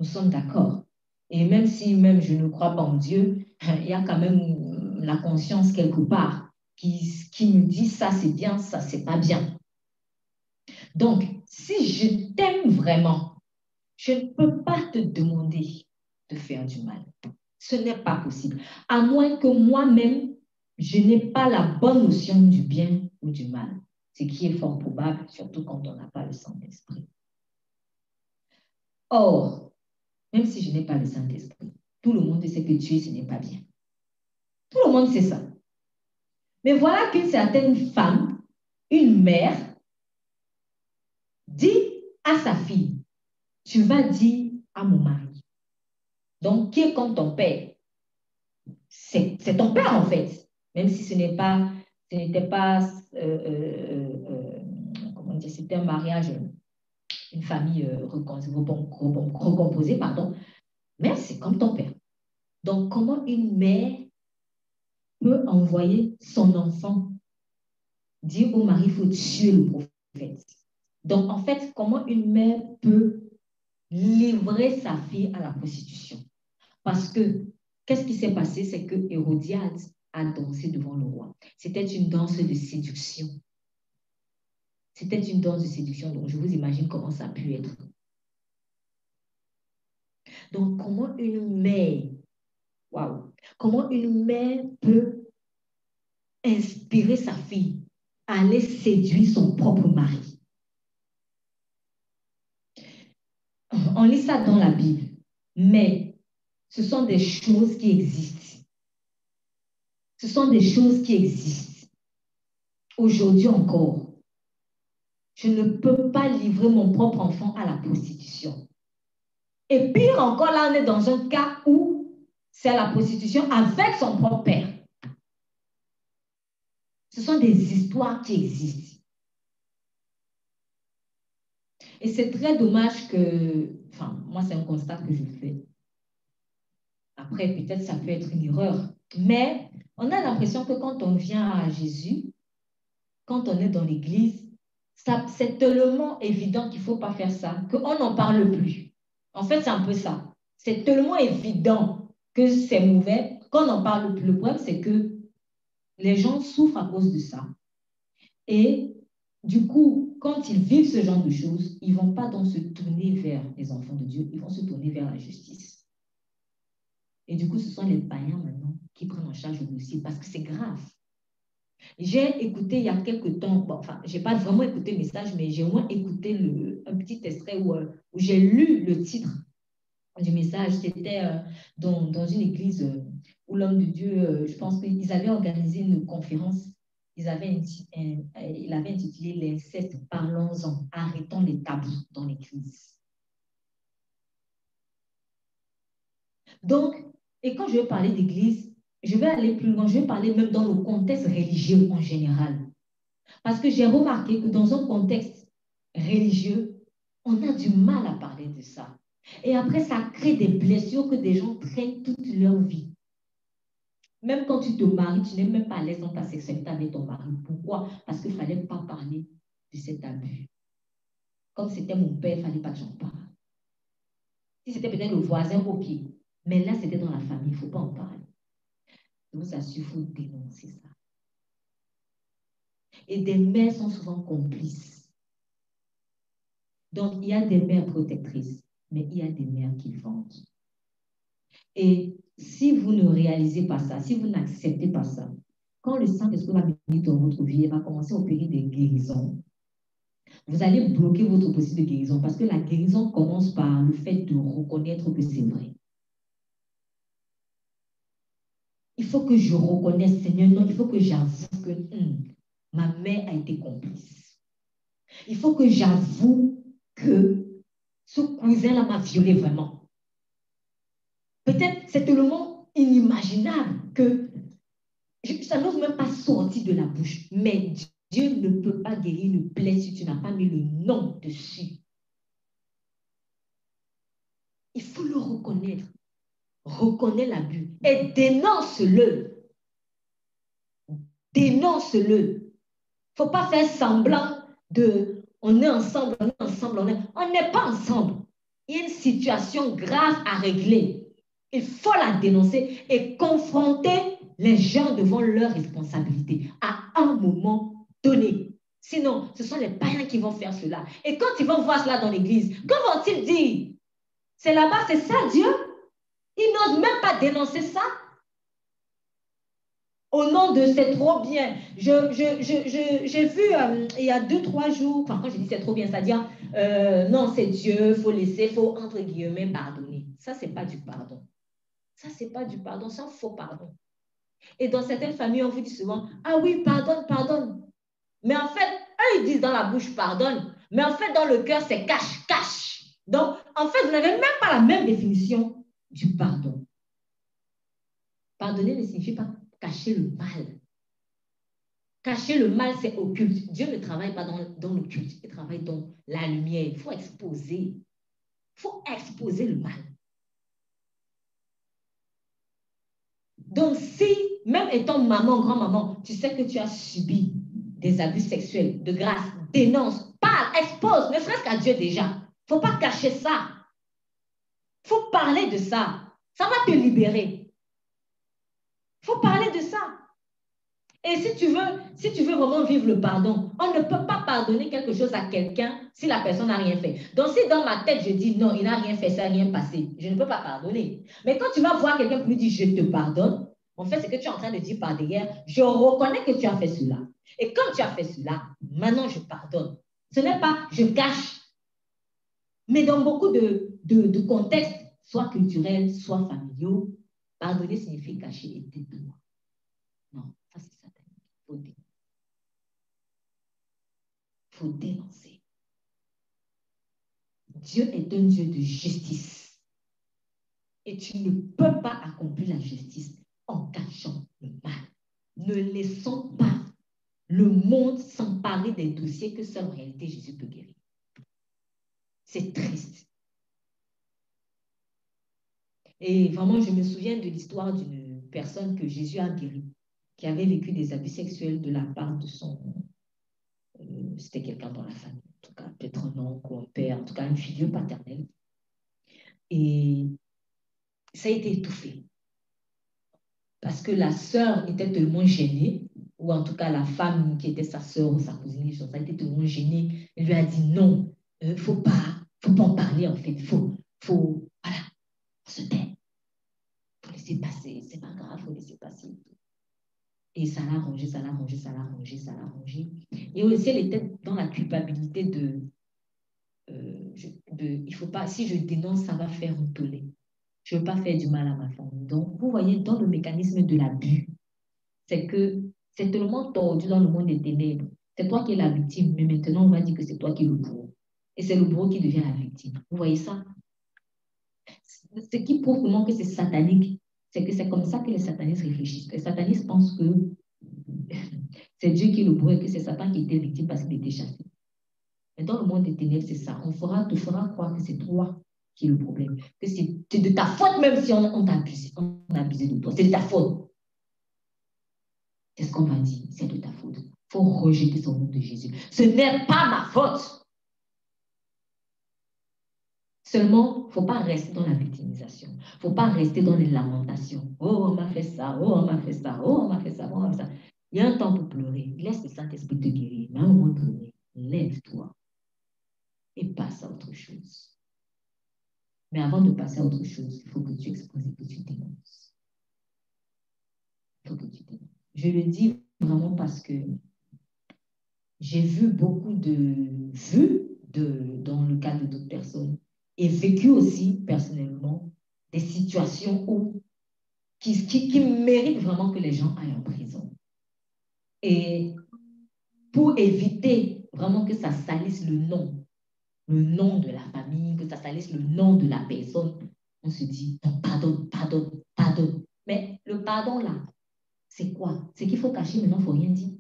Nous sommes d'accord. Et même si je ne crois pas en Dieu, il y a quand même la conscience quelque part qui me dit ça c'est bien, ça c'est pas bien. Donc, si je t'aime vraiment, je ne peux pas te demander de faire du mal. Ce n'est pas possible. À moins que moi-même, je n'ai pas la bonne notion du bien ou du mal. Ce qui est fort probable, surtout quand on n'a pas le Saint-Esprit. Or, même si je n'ai pas le Saint-Esprit, tout le monde sait que tuer, ce n'est pas bien. Tout le monde sait ça. Mais voilà qu'une certaine femme, une mère, dit à sa fille, tu vas dire à mon mari. Donc, qui est comme ton père? C'est ton père en fait. Même si ce n'était pas, comment dire, c'était un mariage, une famille recomposée, pardon. Mais c'est comme ton père. Donc, comment une mère peut envoyer son enfant dire au mari, il faut tuer le prophète. Donc, en fait, comment une mère peut livrer sa fille à la prostitution? Parce que, qu'est-ce qui s'est passé? C'est que Hérodiade a dansé devant le roi. C'était une danse de séduction. C'était une danse de séduction, donc je vous imagine comment ça a pu être. Donc, comment une mère, comment une mère peut inspirer sa fille à aller séduire son propre mari? On lit ça dans la Bible, mais ce sont des choses qui existent. Ce sont des choses qui existent. Aujourd'hui encore, je ne peux pas livrer mon propre enfant à la prostitution. Et pire encore, là, on est dans un cas où c'est la prostitution avec son propre père. Ce sont des histoires qui existent. Et c'est très dommage que, moi, c'est un constat que je fais. Après, peut-être ça peut être une erreur. Mais on a l'impression que quand on vient à Jésus, quand on est dans l'église, c'est tellement évident qu'il ne faut pas faire ça, qu'on n'en parle plus. En fait, c'est un peu ça. C'est tellement évident que c'est mauvais qu'on n'en parle plus. Le problème, c'est que les gens souffrent à cause de ça. Et du coup, quand ils vivent ce genre de choses, ils ne vont pas donc se tourner vers les enfants de Dieu, ils vont se tourner vers la justice. Et du coup, ce sont les païens maintenant qui prennent en charge le dossier parce que c'est grave. J'ai écouté il y a quelques temps, je n'ai pas vraiment écouté le message, mais j'ai au moins écouté un petit extrait où j'ai lu le titre du message. C'était dans une église où l'homme de Dieu, je pense qu'ils avaient organisé une conférence. Il avait intitulé l'inceste, parlons-en, arrêtons les tabous dans l'église. Donc, et quand je vais parler d'église, je vais aller plus loin, je vais parler même dans le contexte religieux en général. Parce que j'ai remarqué que dans un contexte religieux, on a du mal à parler de ça. Et après, ça crée des blessures que des gens traînent toute leur vie. Même quand tu te maries, tu n'es même pas à l'aise dans ta sexualité avec ton mari. Pourquoi? Parce qu'il ne fallait pas parler de cet abus. Comme c'était mon père, il ne fallait pas que j'en parle. Si c'était peut-être le voisin, ok. Mais là, c'était dans la famille, il ne faut pas en parler. Je vous assure, il faut dénoncer ça. Et des mères sont souvent complices. Donc, il y a des mères protectrices, mais il y a des mères qui vendent. Et si vous ne réalisez pas ça, si vous n'acceptez pas ça, quand le Saint-Esprit va venir dans votre vie, il va commencer à opérer des guérisons. vous allez bloquer votre processus de guérison parce que la guérison commence par le fait de reconnaître que c'est vrai. Il faut que je reconnaisse, Seigneur, non, il faut que j'avoue que ma mère a été complice. Il faut que j'avoue que ce cousin-là m'a violé vraiment. Peut-être c'est tellement inimaginable que ça n'ose même pas sortir de la bouche. Mais Dieu ne peut pas guérir une plaie si tu n'as pas mis le nom dessus. Il faut le reconnaître. Reconnais l'abus et dénonce-le. Dénonce-le. Il ne faut pas faire semblant de on est ensemble, on est ensemble, on n'est pas ensemble. Il y a une situation grave à régler. Il faut la dénoncer et confronter les gens devant leurs responsabilités à un moment donné. Sinon, ce sont les païens qui vont faire cela. Et quand ils vont voir cela dans l'église, que vont-ils dire? C'est là-bas, c'est ça Dieu? Ils n'osent même pas dénoncer ça. Au nom de c'est trop bien. J'ai vu il y a 2-3 jours, enfin quand je dis c'est trop bien, c'est-à-dire non, c'est Dieu, il faut laisser, il faut entre guillemets pardonner. Ça, c'est pas du pardon. Ça, c'est pas du pardon, c'est un faux pardon. Et dans certaines familles, on vous dit souvent, ah oui, pardonne, pardonne. Mais en fait, eux, ils disent dans la bouche pardonne, mais en fait, dans le cœur, c'est cache, cache. Donc, en fait, vous n'avez même pas la même définition du pardon. Pardonner ne signifie pas cacher le mal. Cacher le mal, c'est occulte. Dieu ne travaille pas dans l'occulte, il travaille dans la lumière. Il faut exposer. Il faut exposer le mal. Donc, si, même étant maman, grand-maman, tu sais que tu as subi des abus sexuels, de grâce, dénonce, parle, expose, ne serait-ce qu'à Dieu déjà. Il ne faut pas cacher ça. Il faut parler de ça. Ça va te libérer. Il faut parler de ça. Et si tu veux vraiment vivre le pardon, on ne peut pas pardonner quelque chose à quelqu'un si la personne n'a rien fait. Donc, si dans ma tête, je dis non, il n'a rien fait, ça n'a rien passé, je ne peux pas pardonner. Mais quand tu vas voir quelqu'un qui lui dit je te pardonne, en fait, c'est que tu es en train de dire par derrière, je reconnais que tu as fait cela. Et comme tu as fait cela, maintenant je pardonne. Ce n'est pas je cache. Mais dans beaucoup de contextes, soit culturels, soit familiaux, pardonner signifie cacher et tais-toi. Non, ça c'est satanique. Il faut dénoncer. Dieu est un Dieu de justice. Et tu ne peux pas accomplir la justice en cachant le mal. Ne laissons pas le monde s'emparer des dossiers que seule en réalité Jésus peut guérir. C'est triste. Et vraiment, je me souviens de l'histoire d'une personne que Jésus a guérie, qui avait vécu des abus sexuels de la part de son... c'était quelqu'un dans la famille, en tout cas, peut-être un oncle ou un père, en tout cas un filieux paternel. Et ça a été étouffé. Parce que la sœur était tellement gênée, ou en tout cas la femme qui était sa sœur ou sa cousine, ça était tellement gênée. Elle lui a dit non, faut pas en parler en fait. Voilà, on se tait. Faut laisser passer, c'est pas grave, faut laisser passer. Et ça l'a rangé, ça l'a rangé, ça l'a rangé, ça l'a rangé. Et aussi, elle était dans la culpabilité il faut pas, si je dénonce, ça va faire un tollé. Je ne veux pas faire du mal à ma famille. Donc, vous voyez, dans le mécanisme de l'abus, c'est que c'est tellement tordu dans le monde des ténèbres. C'est toi qui es la victime, mais maintenant, on va dire que c'est toi qui es le bourreau. Et c'est le bourreau qui devient la victime. Vous voyez ça? Ce qui prouve vraiment que c'est satanique, c'est que c'est comme ça que les satanistes réfléchissent. Les satanistes pensent que c'est Dieu qui est le bourreau et que c'est Satan qui était victime parce qu'il était chassé. Mais dans le monde des ténèbres, c'est ça. On te fera croire que c'est toi qui est le problème. Que c'est de ta faute même si on t'a abusé. On a abusé de toi. C'est de ta faute. C'est ce qu'on va dire. C'est de ta faute. Il faut rejeter son nom de Jésus. Ce n'est pas ma faute. Seulement, il ne faut pas rester dans la victimisation. Il ne faut pas rester dans les lamentations. Oh, on m'a fait ça. Oh, on m'a fait ça. Oh, on m'a fait ça. Oh, on m'a fait ça. Il y a un temps pour pleurer. Laisse le Saint-Esprit te guérir. Mais à un moment donné, lève-toi et passe à autre chose. Mais avant de passer à autre chose, il faut que tu exposes et que tu dénonces. Il faut que tu dénonces. Je le dis vraiment parce que j'ai vu beaucoup de vues dans le cas de d'autres personnes et vécu aussi personnellement des situations qui méritent vraiment que les gens aillent en prison. Et pour éviter vraiment que ça salisse le nom de la famille, que ça salisse le nom de la personne, on se dit, non, pardonne, pardonne, pardonne. Mais le pardon là, c'est quoi? C'est qu'il faut cacher, mais non, il ne faut rien dire.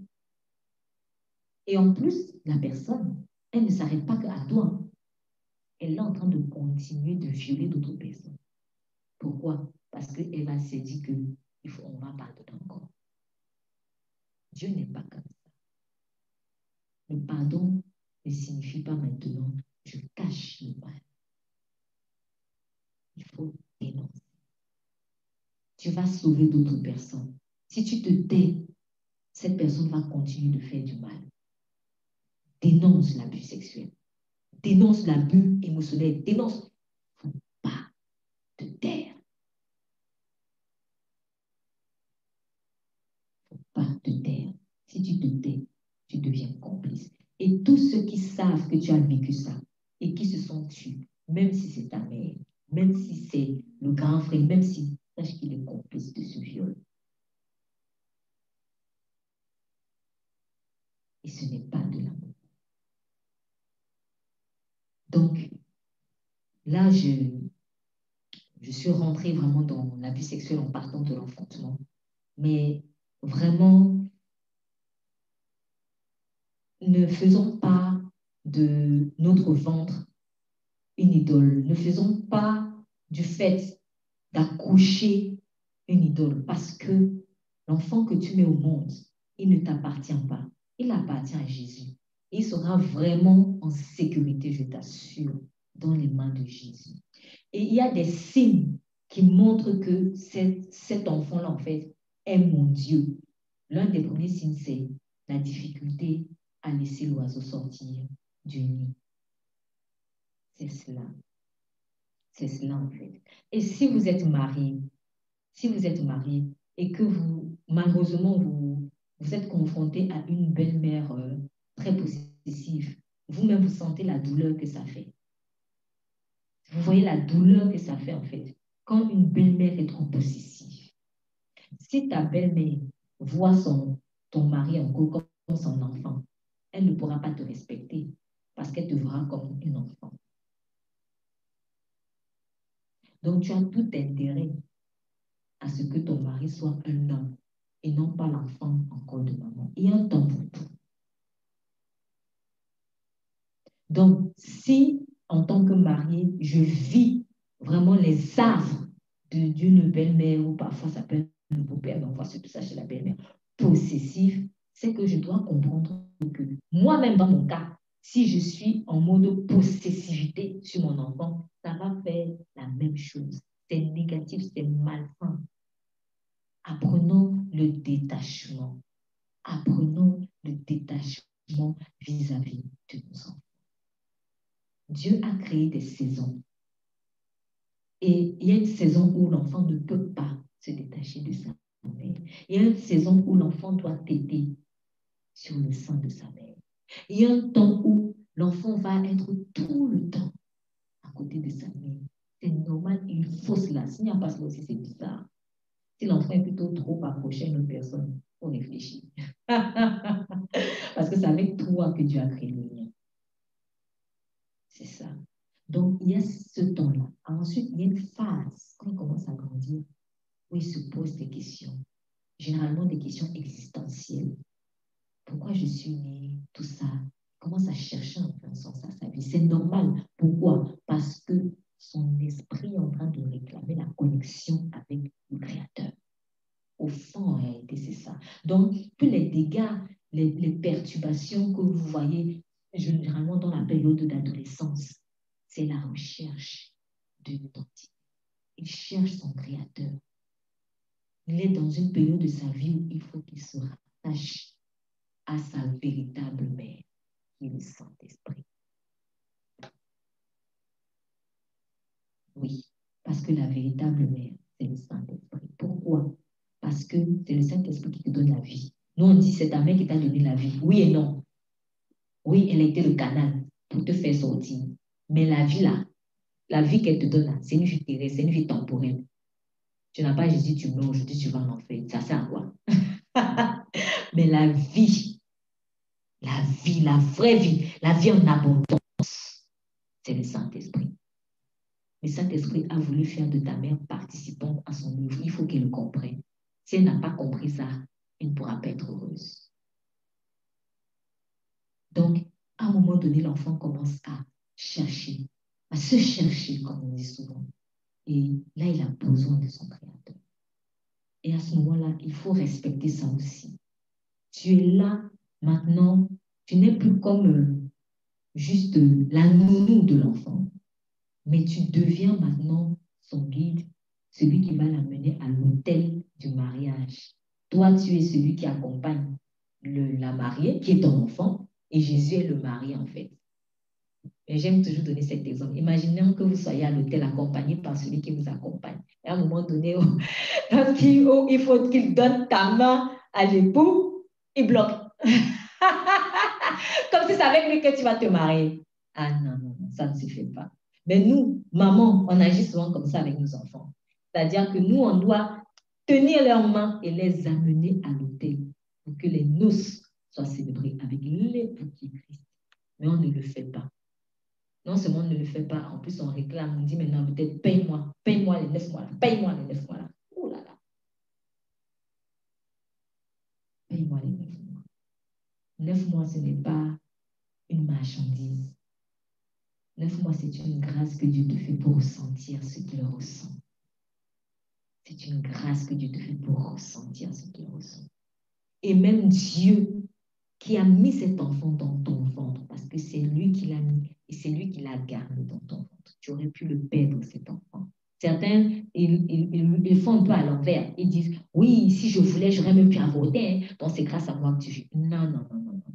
Et en plus, la personne, elle ne s'arrête pas qu'à toi. Elle est en train de continuer de violer d'autres personnes. Pourquoi? Parce qu'elle va se dire qu'on va pardonner encore. Dieu n'est pas comme ça. Le pardon ne signifie pas maintenant je cache le mal. Il faut dénoncer. Tu vas sauver d'autres personnes. Si tu te tais, cette personne va continuer de faire du mal. Dénonce l'abus sexuel. Dénonce l'abus émotionnel. Dénonce. Il ne faut pas te taire. Il ne faut pas te taire. Si tu te tais, tu deviens complice. Et tous ceux qui savent que tu as vécu ça et qui se sont tus, même si c'est ta mère, même si c'est le grand frère, même si, sache qu'il est complice de ce viol. Et ce n'est pas de l'amour. Donc, là, je suis rentrée vraiment dans l'abus sexuel en partant de l'enfantement. Mais vraiment, ne faisons pas de notre ventre une idole. Ne faisons pas du fait d'accoucher une idole parce que l'enfant que tu mets au monde, il ne t'appartient pas. Il appartient à Jésus. Il sera vraiment en sécurité, je t'assure, dans les mains de Jésus. Et il y a des signes qui montrent que cet enfant-là, en fait, est mon Dieu. L'un des premiers signes, c'est la difficulté à laisser l'oiseau sortir du nid. C'est cela. C'est cela, en fait. Et si vous êtes marié, et que malheureusement, vous êtes confronté à une belle-mère très possessive, vous-même, vous sentez la douleur que ça fait. Vous voyez la douleur que ça fait, en fait, quand une belle-mère est trop possessive. Si ta belle-mère voit ton mari en couple comme son enfant, elle ne pourra pas te respecter parce qu'elle te verra comme un enfant. Donc, tu as tout intérêt à ce que ton mari soit un homme et non pas l'enfant encore de maman. Il y a un temps pour tout. Donc, si en tant que mariée, je vis vraiment les affres d'une belle-mère ou parfois ça peut être le beau-père, mais on voit surtout ça chez la belle-mère, possessive, c'est que je dois comprendre que moi-même dans mon cas, si je suis en mode possessivité sur mon enfant, ça va faire la même chose. C'est négatif, c'est malsain. Apprenons le détachement. Apprenons le détachement vis-à-vis de nos enfants. Dieu a créé des saisons. Et il y a une saison où l'enfant ne peut pas se détacher de sa mère. Il y a une saison où l'enfant doit téter sur le sein de sa mère. Il y a un temps où l'enfant va être tout le temps à côté de sa mère. C'est normal, il faut cela. S'il n'y a pas cela aussi, c'est bizarre. Si l'enfant est plutôt trop approché à une autre personne, on réfléchit. Parce que c'est avec toi que Dieu a créé le lien. C'est ça. Donc, il y a ce temps-là. Ensuite, il y a une phase, quand il commence à grandir, où il se pose des questions. Généralement, des questions existentielles. Pourquoi je suis né? Tout ça. Il commence à chercher un sens à sa vie. C'est normal. Pourquoi? Parce que son esprit est en train de réclamer la connexion avec le Créateur. Au fond, en réalité, c'est ça. Donc, tous les dégâts, les perturbations que vous voyez généralement dans la période d'adolescence, c'est la recherche d'une identité. Il cherche son Créateur. Il est dans une période de sa vie où il faut qu'il se rattache à sa véritable mère, qui est le Saint-Esprit. Oui, parce que la véritable mère, c'est le Saint-Esprit. Pourquoi? Parce que c'est le Saint-Esprit qui te donne la vie. Nous, on dit, c'est ta mère qui t'a donné la vie. Oui et non. Oui, elle a été le canal pour te faire sortir. Mais la vie là, la vie qu'elle te donne là, c'est une vie terrestre, c'est une vie temporelle. Tu n'as pas Jésus, tu meurs aujourd'hui, tu vas en enfer. Ça sert à quoi? Mais la vie, la vraie vie, la vie en abondance, c'est le Saint-Esprit. Le Saint-Esprit a voulu faire de ta mère participante à son œuvre. Il faut qu'elle le comprenne. Si elle n'a pas compris ça, elle ne pourra pas être heureuse. Donc, à un moment donné, l'enfant commence à chercher, à se chercher, comme on dit souvent. Et là, il a besoin de son Créateur. Et à ce moment-là, il faut respecter ça aussi. Tu es là, maintenant, tu n'es plus comme juste la nounou de l'enfant, mais tu deviens maintenant son guide, celui qui va l'amener à l'autel du mariage. Toi, tu es celui qui accompagne la mariée, qui est ton enfant, et Jésus est le mari, en fait. Et j'aime toujours donner cet exemple. Imaginez que vous soyez à l'hôtel accompagné par celui qui vous accompagne. Et à un moment donné, il faut qu'il donne ta main à l'époux, il bloque. Comme si c'est avec lui que tu vas te marier. Ah non, non, non, ça ne se fait pas. Mais nous, maman, on agit souvent comme ça avec nos enfants. C'est-à-dire que nous, on doit tenir leurs mains et les amener à l'hôtel pour que les noces soient célébrées avec l'époux qui est Christ. Mais on ne le fait pas. Non seulement on ne le fait pas, en plus on réclame, on dit maintenant peut-être paye-moi les 9 mois là, paye-moi les 9 mois là. Oh là là. Paye-moi les 9 mois. 9 mois, ce n'est pas une marchandise. 9 mois, c'est une grâce que Dieu te fait pour ressentir ce qu'il ressent. C'est une grâce que Dieu te fait pour ressentir ce qu'il ressent. Et même Dieu qui a mis cet enfant dans ton ventre, parce que c'est lui qui l'a mis et c'est lui qui l'a gardé dans ton ventre. Tu aurais pu le perdre, cet enfant. Certains, ils font un peu à l'envers. Ils disent, oui, si je voulais, j'aurais même pu avorter. Hein. Donc, c'est grâce à moi que tu vis. Non, non, non, non, non.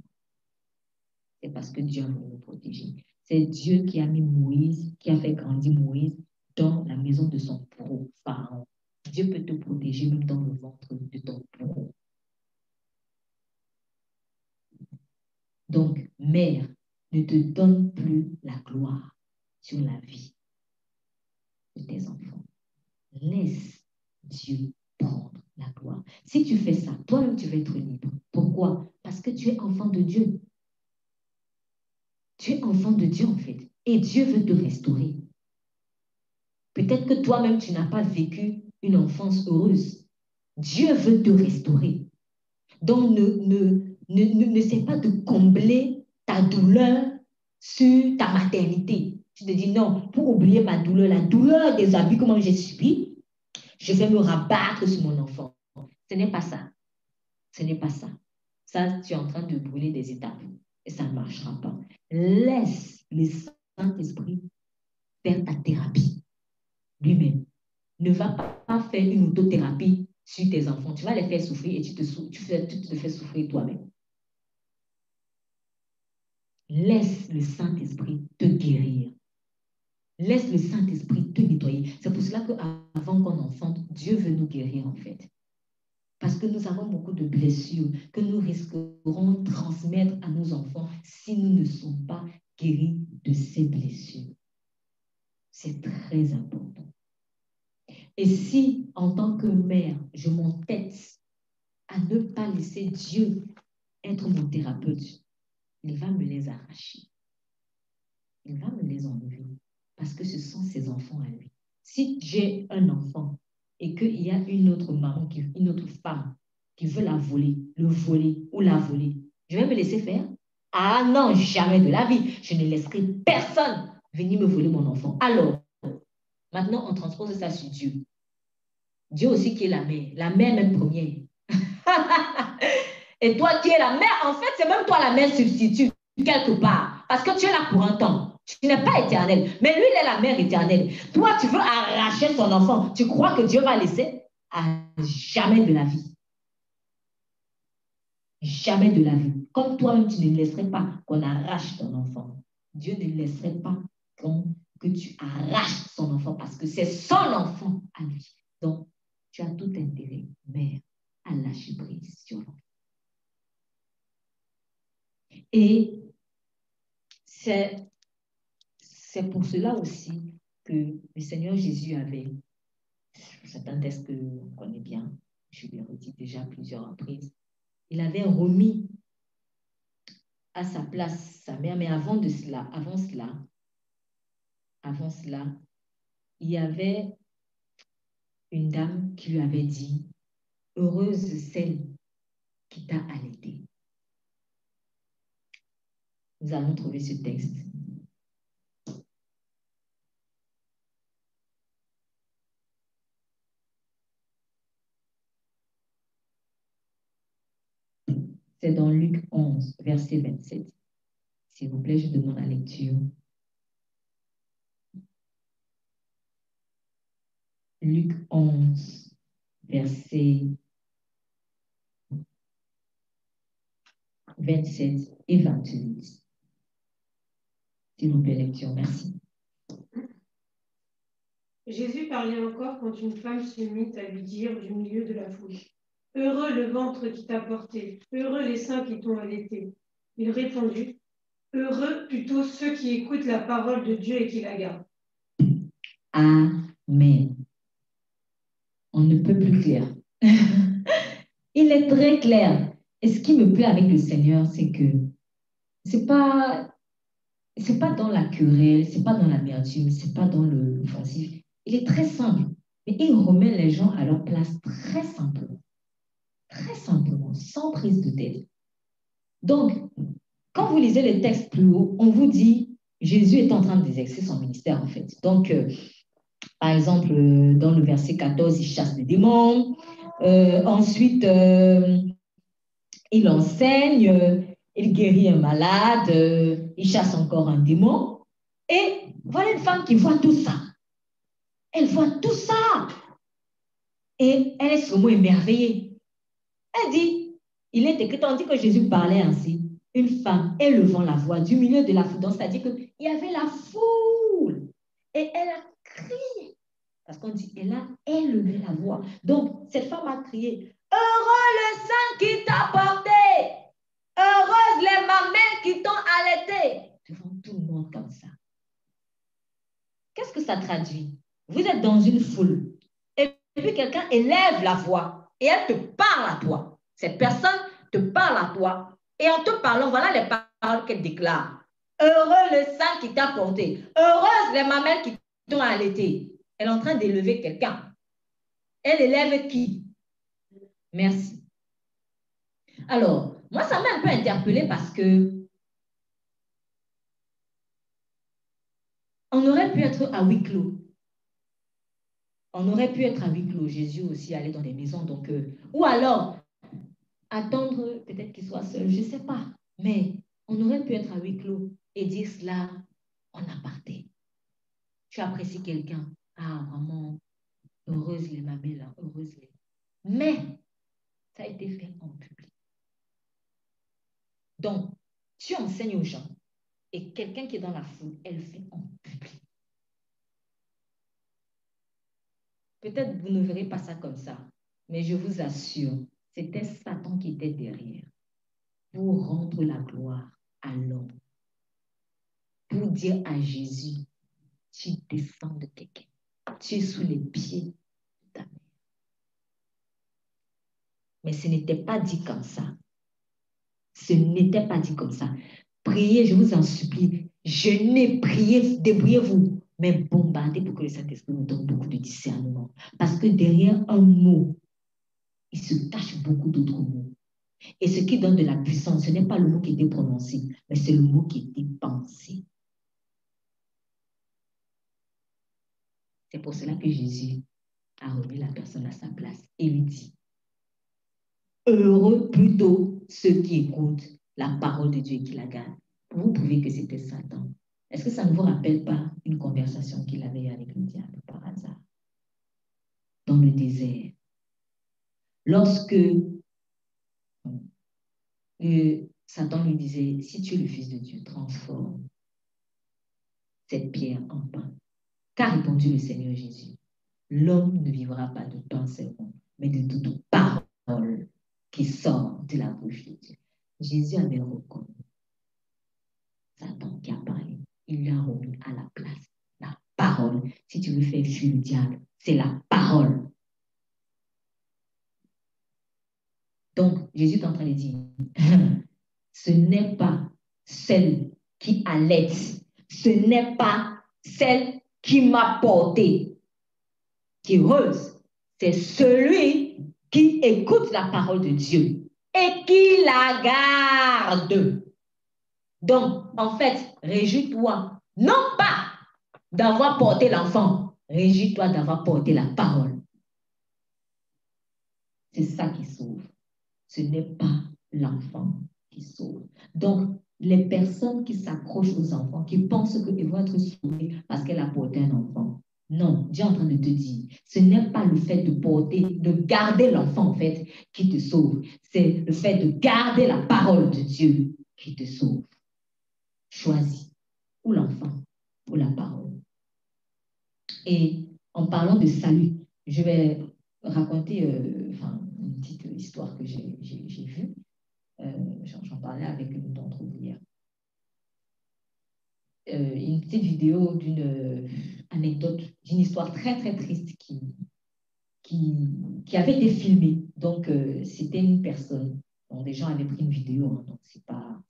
C'est parce que Dieu a voulu nous protéger. C'est Dieu qui a mis Moïse, qui a fait grandir Moïse dans la maison de son Pharaon. Dieu peut te protéger même dans le ventre de ton bourreau. Donc, mère, ne te donne plus la gloire sur la vie de tes enfants. Laisse Dieu prendre la gloire. Si tu fais ça, toi-même, tu vas être libre. Pourquoi? Parce que tu es enfant de Dieu. Tu es enfant de Dieu, en fait. Et Dieu veut te restaurer. Peut-être que toi-même, tu n'as pas vécu une enfance heureuse. Dieu veut te restaurer. Donc, n'essaie pas de combler ta douleur sur ta maternité. Tu te dis non, pour oublier ma douleur, la douleur des abus que moi j'ai subi, je vais me rabattre sur mon enfant. Ce n'est pas ça. Ce n'est pas ça. Ça, tu es en train de brûler des étapes et ça ne marchera pas. Laisse le Saint-Esprit faire ta thérapie lui-même. Ne va pas faire une autothérapie sur tes enfants. Tu vas les faire souffrir et tu te fais souffrir toi-même. Laisse le Saint-Esprit te guérir. Laisse le Saint-Esprit te nettoyer. C'est pour cela qu'avant qu'on enfante, Dieu veut nous guérir en fait. Parce que nous avons beaucoup de blessures que nous risquerons de transmettre à nos enfants si nous ne sommes pas guéris de ces blessures. C'est très important. Et si, en tant que mère, je m'entête à ne pas laisser Dieu être mon thérapeute, il va me les arracher. Il va me les enlever. Parce que ce sont ses enfants à lui. Si j'ai un enfant et qu'il y a une autre maman, une autre femme qui veut la voler, le voler ou la voler, je vais me laisser faire? Ah non, jamais de la vie. Je ne laisserai personne venir me voler mon enfant. Alors, maintenant, on transpose ça sur Dieu. Dieu aussi qui est la mère même première. Et toi qui es la mère, en fait, c'est même toi la mère substitut, quelque part. Parce que tu es là pour un temps. Tu n'es pas éternel. Mais lui, il est la mère éternelle. Toi, tu veux arracher son enfant. Tu crois que Dieu va laisser? À jamais de la vie. Jamais de la vie. Comme toi-même, tu ne laisserais pas qu'on arrache ton enfant. Dieu ne laisserait pas que tu arraches son enfant parce que c'est son enfant à lui. Donc, tu as tout intérêt, mère, à lâcher prise sur l'enfant. Et C'est pour cela aussi que le Seigneur Jésus avait, c'est un texte que l'on connaît bien, je l'ai redit déjà plusieurs reprises, il avait remis à sa place sa mère, mais avant cela, il y avait une dame qui lui avait dit, heureuse celle qui t'a allaité. Nous allons trouver ce texte. C'est dans Luc 11, verset 27. S'il vous plaît, je demande la lecture. Luc 11, verset 27 et 28. S'il vous plaît, lecture, merci. Jésus parlait encore quand une femme se mit à lui dire du milieu de la foule, « Heureux le ventre qui t'a porté, heureux les seins qui t'ont allaité. » Il répondit, « Heureux plutôt ceux qui écoutent la parole de Dieu et qui la gardent. » Amen. On ne peut plus clair. Il est très clair. Et ce qui me plaît avec le Seigneur, c'est que c'est pas dans la querelle, c'est pas dans l'amertume, c'est pas dans l'offensif. Il est très simple. Mais il remet les gens à leur place très simplement, sans prise de tête. Donc, quand vous lisez les textes plus haut, on vous dit Jésus est en train d'exercer son ministère en fait. Donc, par exemple, dans le verset 14, il chasse les démons. Ensuite, il enseigne, il guérit un malade, il chasse encore un démon. Et voilà une femme qui voit tout ça. Elle voit tout ça. Et elle est sûrement émerveillée. Elle dit, il est écrit, on dit que Jésus parlait ainsi. Une femme élevant la voix du milieu de la foule. Donc, c'est-à-dire qu'il y avait la foule. Et elle a crié. Parce qu'on dit, elle a élevé la voix. Donc, cette femme a crié, « Heureux le sein qui t'a porté! Heureuses les mamelles qui t'ont allaité! » Devant tout le monde comme ça. Qu'est-ce que ça traduit? Vous êtes dans une foule. Et puis, quelqu'un élève la voix. Et elle te parle à toi. Cette personne te parle à toi. Et en te parlant, voilà les paroles qu'elle déclare. « Heureux le sein qui t'a porté! Heureuses les mamelles qui t'ont allaité! » Elle est en train d'élever quelqu'un. Elle élève qui? Merci. Alors, moi, ça m'a un peu interpellée parce que on aurait pu être à huis clos. On aurait pu être à huis clos. Jésus aussi allait dans des maisons. Donc, ou alors, attendre peut-être qu'il soit seul, je ne sais pas. Mais on aurait pu être à huis clos et dire cela en aparté. Tu apprécies quelqu'un. Ah, vraiment, heureuse les mamelles, heureuse les... Mais, ça a été fait en public. Donc, tu enseignes aux gens et quelqu'un qui est dans la foule, elle le fait en public. Peut-être vous ne verrez pas ça comme ça, mais je vous assure, c'était Satan qui était derrière pour rendre la gloire à l'homme, pour dire à Jésus, tu descends de quelqu'un, tu es sous les pieds de ta mère. Mais ce n'était pas dit comme ça. Ce n'était pas dit comme ça. Priez, je vous en supplie. Jeûnez, priez, débrouillez-vous. Mais bombardez pour que le Saint-Esprit nous donne beaucoup de discernement. Parce que derrière un mot, il se cache beaucoup d'autres mots. Et ce qui donne de la puissance, ce n'est pas le mot qui était prononcé, mais c'est le mot qui était pensé. C'est pour cela que Jésus a remis la personne à sa place et lui dit, heureux plutôt ceux qui écoutent la parole de Dieu et qui la gardent. Vous prouvez que c'était Satan. Est-ce que ça ne vous rappelle pas une conversation qu'il avait avec le diable par hasard? Dans le désert. Lorsque Satan lui disait, si tu es le Fils de Dieu, transforme cette pierre en pain. Qu'a répondu le Seigneur Jésus? L'homme ne vivra pas de pain seulement, mais de toute parole qui sort de la bouche de Dieu. Jésus avait reconnu Satan qui a parlé. il lui a remis à la place la parole. Si tu veux faire fuir le diable, c'est la parole. Donc, Jésus est en train de dire, ce n'est pas celle qui allait, ce n'est pas celle qui m'a porté qui est heureuse, c'est celui qui écoute la parole de Dieu et qui la garde. Donc, en fait, réjouis-toi, non pas d'avoir porté l'enfant, réjouis-toi d'avoir porté la parole. C'est ça qui sauve. Ce n'est pas l'enfant qui sauve. Donc, les personnes qui s'accrochent aux enfants, qui pensent qu'elles vont être sauvées parce qu'elle a porté un enfant. Non, Dieu est en train de te dire, ce n'est pas le fait de porter, de garder l'enfant, en fait, qui te sauve. C'est le fait de garder la parole de Dieu qui te sauve. Choisis ou l'enfant ou la parole. Et en parlant de salut, je vais raconter une petite histoire que j'ai vue. J'en parlais avec une d'entre vous hier. Une petite vidéo d'une anecdote, d'une histoire très très triste qui avait été filmée. Donc, c'était une personne. Bon, des gens avaient pris une vidéo, hein, donc c'est pas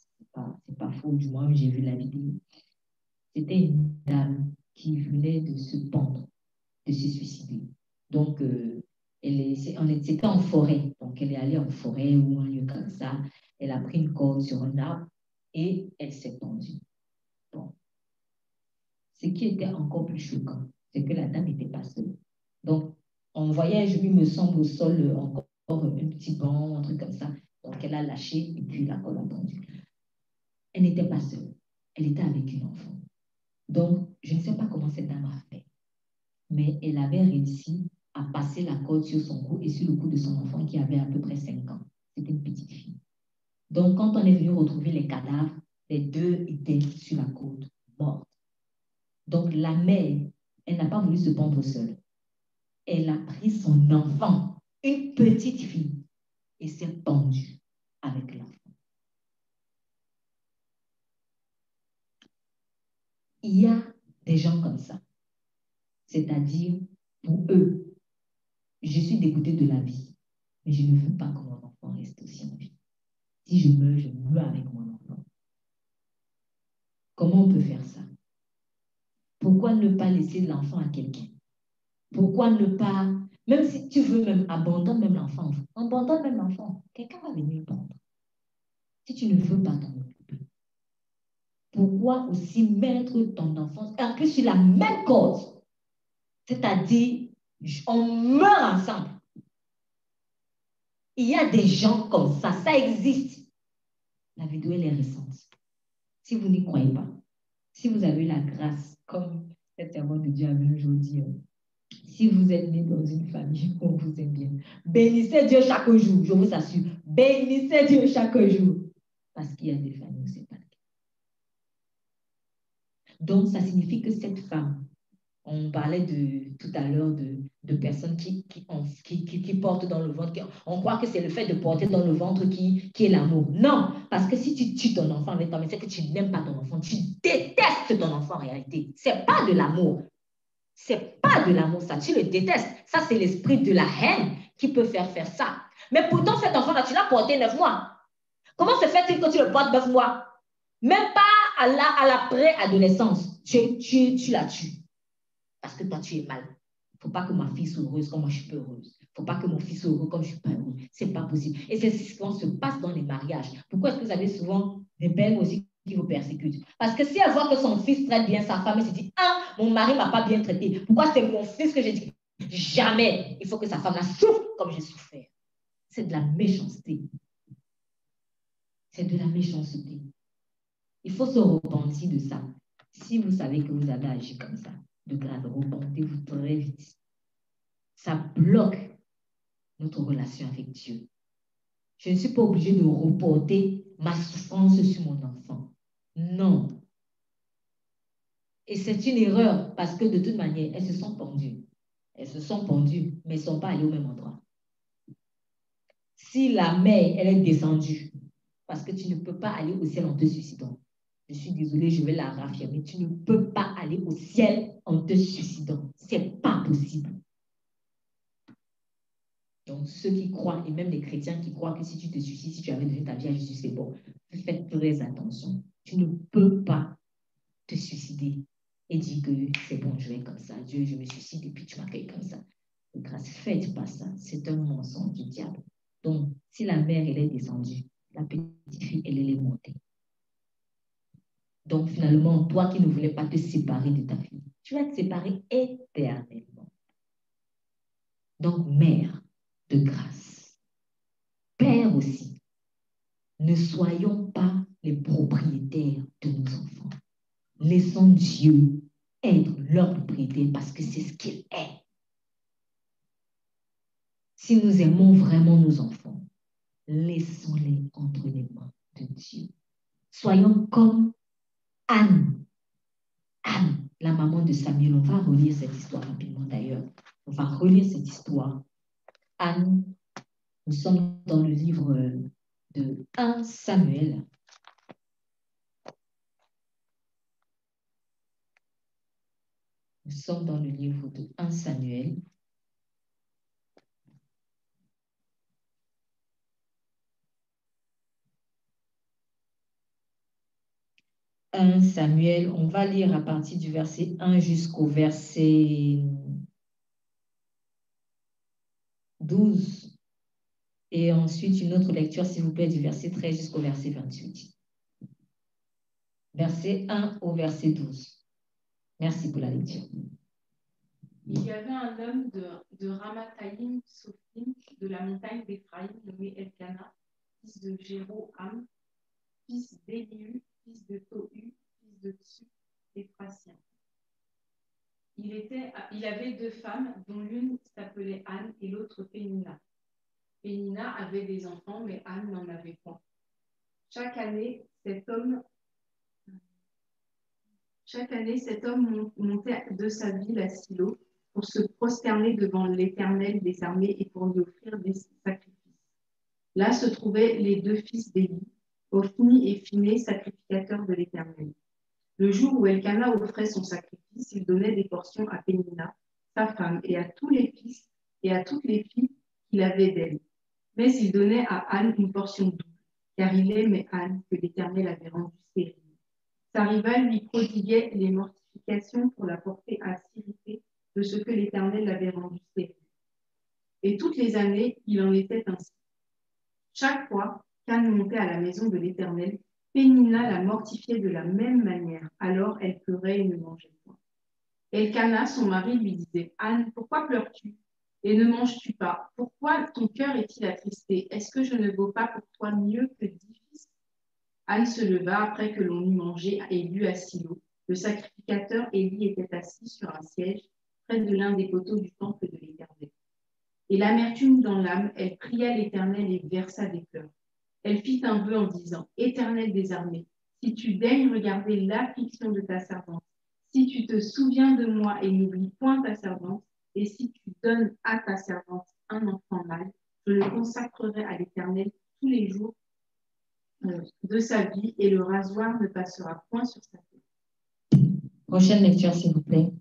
faux, du moins j'ai vu la vidéo. C'était une dame qui venait de se pendre, de se suicider. Donc, c'était en forêt. Donc, elle est allée en forêt ou un lieu comme ça. Elle a pris une corde sur un arbre et elle s'est pendue. Bon. Ce qui était encore plus choquant, c'est que la dame n'était pas seule. Donc, on voyait, il me semble, au sol encore un petit banc, un truc comme ça. Donc, elle a lâché et puis la corde a pendu. Elle n'était pas seule. Elle était avec une enfant. Donc, je ne sais pas comment cette dame a fait, mais elle avait réussi à passer la corde sur son cou et sur le cou de son enfant qui avait à peu près 5 ans. C'était une petite fille. Donc, quand on est venu retrouver les cadavres, les deux étaient sur la côte, mortes. Donc, la mère, elle n'a pas voulu se pendre seule. Elle a pris son enfant, une petite fille, et s'est pendue avec l'enfant. Il y a des gens comme ça. C'est-à-dire, pour eux, je suis dégoûtée de la vie, mais je ne veux pas que mon enfant reste aussi en vie. Si je meurs avec mon enfant. Comment on peut faire ça? Pourquoi ne pas laisser l'enfant à quelqu'un? Pourquoi ne pas, même si tu veux même, abandonne même l'enfant. Abandonne même l'enfant. Quelqu'un va venir prendre. Si tu ne veux pas t'en occuper. Pourquoi aussi mettre ton enfant, en plus sur la même cause? C'est-à-dire, on meurt ensemble. Il y a des gens comme ça existe. La vidéo, elle est récente. Si vous n'y croyez pas, si vous avez la grâce, comme cette servante de Dieu avait un jour dit, si vous êtes né dans une famille où on vous aime bien, bénissez Dieu chaque jour, je vous assure. Bénissez Dieu chaque jour. Parce qu'il y a des familles où ce n'est pas le cas. Donc, ça signifie que cette femme, on parlait tout à l'heure de personnes qui portent dans le ventre. On croit que c'est le fait de porter dans le ventre qui est l'amour. Non, parce que si tu tues ton enfant avec toi, mais c'est que tu n'aimes pas ton enfant. Tu détestes ton enfant en réalité. Ce n'est pas de l'amour. C'est pas de l'amour, ça. Tu le détestes. Ça, c'est l'esprit de la haine qui peut faire ça. Mais pourtant, cet enfant-là, tu l'as porté 9 mois. Comment se fait-il que tu le portes 9 mois? Même pas à la préadolescence. Tu la tues. Parce que toi, tu es mal. Il ne faut pas que ma fille soit heureuse comme moi, je suis pas heureuse. Il ne faut pas que mon fils soit heureux comme je ne suis pas heureux. Ce n'est pas possible. Et c'est ce qui se passe dans les mariages. Pourquoi est-ce que vous avez souvent des pères aussi qui vous persécutent? Parce que si elle voit que son fils traite bien sa femme, elle se dit, ah, mon mari ne m'a pas bien traité. Pourquoi c'est mon fils que j'ai dit? Jamais. Il faut que sa femme la souffre comme j'ai souffert. C'est de la méchanceté. C'est de la méchanceté. Il faut se repentir de ça. Si vous savez que vous avez agi comme ça, de grâce, repentez-vous très vite. Ça bloque notre relation avec Dieu. Je ne suis pas obligée de reporter ma souffrance sur mon enfant. Non. Et c'est une erreur parce que de toute manière, elles se sont pendues. Elles se sont pendues, mais elles ne sont pas allées au même endroit. Si la mère, elle est descendue, parce que tu ne peux pas aller au ciel en te suicidant. je suis désolée, je vais la raffirmer, tu ne peux pas aller au ciel en te suicidant. Ce n'est pas possible. Donc, ceux qui croient, et même les chrétiens qui croient que si tu te suicides, si tu avais donné ta vie à Jésus, c'est bon. Faites très attention. Tu ne peux pas te suicider et dire que c'est bon, je vais comme ça. Dieu, je me suicide et puis tu m'accueilles comme ça. De grâce, faites pas ça. C'est un mensonge du diable. Donc, si la mère, elle est descendue, la petite fille, elle est montée. Donc, finalement, toi qui ne voulais pas te séparer de ta fille, tu vas te séparer éternellement. Donc, mère de grâce, père aussi, ne soyons pas les propriétaires de nos enfants. Laissons Dieu être leur propriétaire parce que c'est ce qu'il est. Si nous aimons vraiment nos enfants, laissons-les entre les mains de Dieu. Soyons comme Anne. Anne, la maman de Samuel. On va relire cette histoire rapidement d'ailleurs. On va relire cette histoire. Anne, nous sommes dans le livre de 1 Samuel. Nous sommes dans le livre de 1 Samuel. Samuel, on va lire à partir du verset 1 jusqu'au verset 12. Et ensuite, une autre lecture, s'il vous plaît, du verset 13 jusqu'au verset 28. Verset 1 au verset 12. Merci pour la lecture. Il y avait un homme de Ramathaïm Sophim, de la montagne d'Éphraïm, nommé Elkana, fils de Jéroham, fils d'Éliu, fils de Tohu, fils de Tsu, Éphrasien. Il avait 2 femmes, dont l'une s'appelait Anne et l'autre Pénina. Pénina avait des enfants, mais Anne n'en avait point. Chaque année, cet homme montait de sa ville à Silo pour se prosterner devant l'Éternel des armées et pour lui offrir des sacrifices. Là se trouvaient les 2 fils d'Élie, Ophni et Phiné, sacrificateurs de l'Éternel. Le jour où Elkana offrait son sacrifice, il donnait des portions à Pénina, sa femme, et à tous les fils et à toutes les filles qu'il avait d'elle. Mais il donnait à Anne une portion double, car il aimait Anne que l'Éternel avait rendue stérile. Sa rivale lui prodiguait les mortifications pour la porter à s'irriter de ce que l'Éternel l'avait rendue stérile. Et toutes les années, il en était ainsi. Chaque fois qu'Anne montait à la maison de l'Éternel, Pénina la mortifiait de la même manière. Alors elle pleurait et ne mangeait point. Elkana, son mari, lui disait « Anne, pourquoi pleures-tu et ne manges-tu pas? Pourquoi ton cœur est-il attristé? Est-ce que je ne vaux pas pour toi mieux que 10 fils ?» Anne se leva après que l'on eut mangé et bu à Silo. Le sacrificateur Élie était assis sur un siège près de l'un des poteaux du temple de l'Éternel. Et l'amertume dans l'âme, elle pria l'Éternel et versa des pleurs. Elle fit un vœu en disant « Éternel des armées, si tu daignes regarder l'affliction de ta servante, si tu te souviens de moi et n'oublies point ta servante, et si tu donnes à ta servante un enfant mâle, je le consacrerai à l'Éternel tous les jours de sa vie, et le rasoir ne passera point sur sa tête. » Prochaine lecture, s'il vous plaît.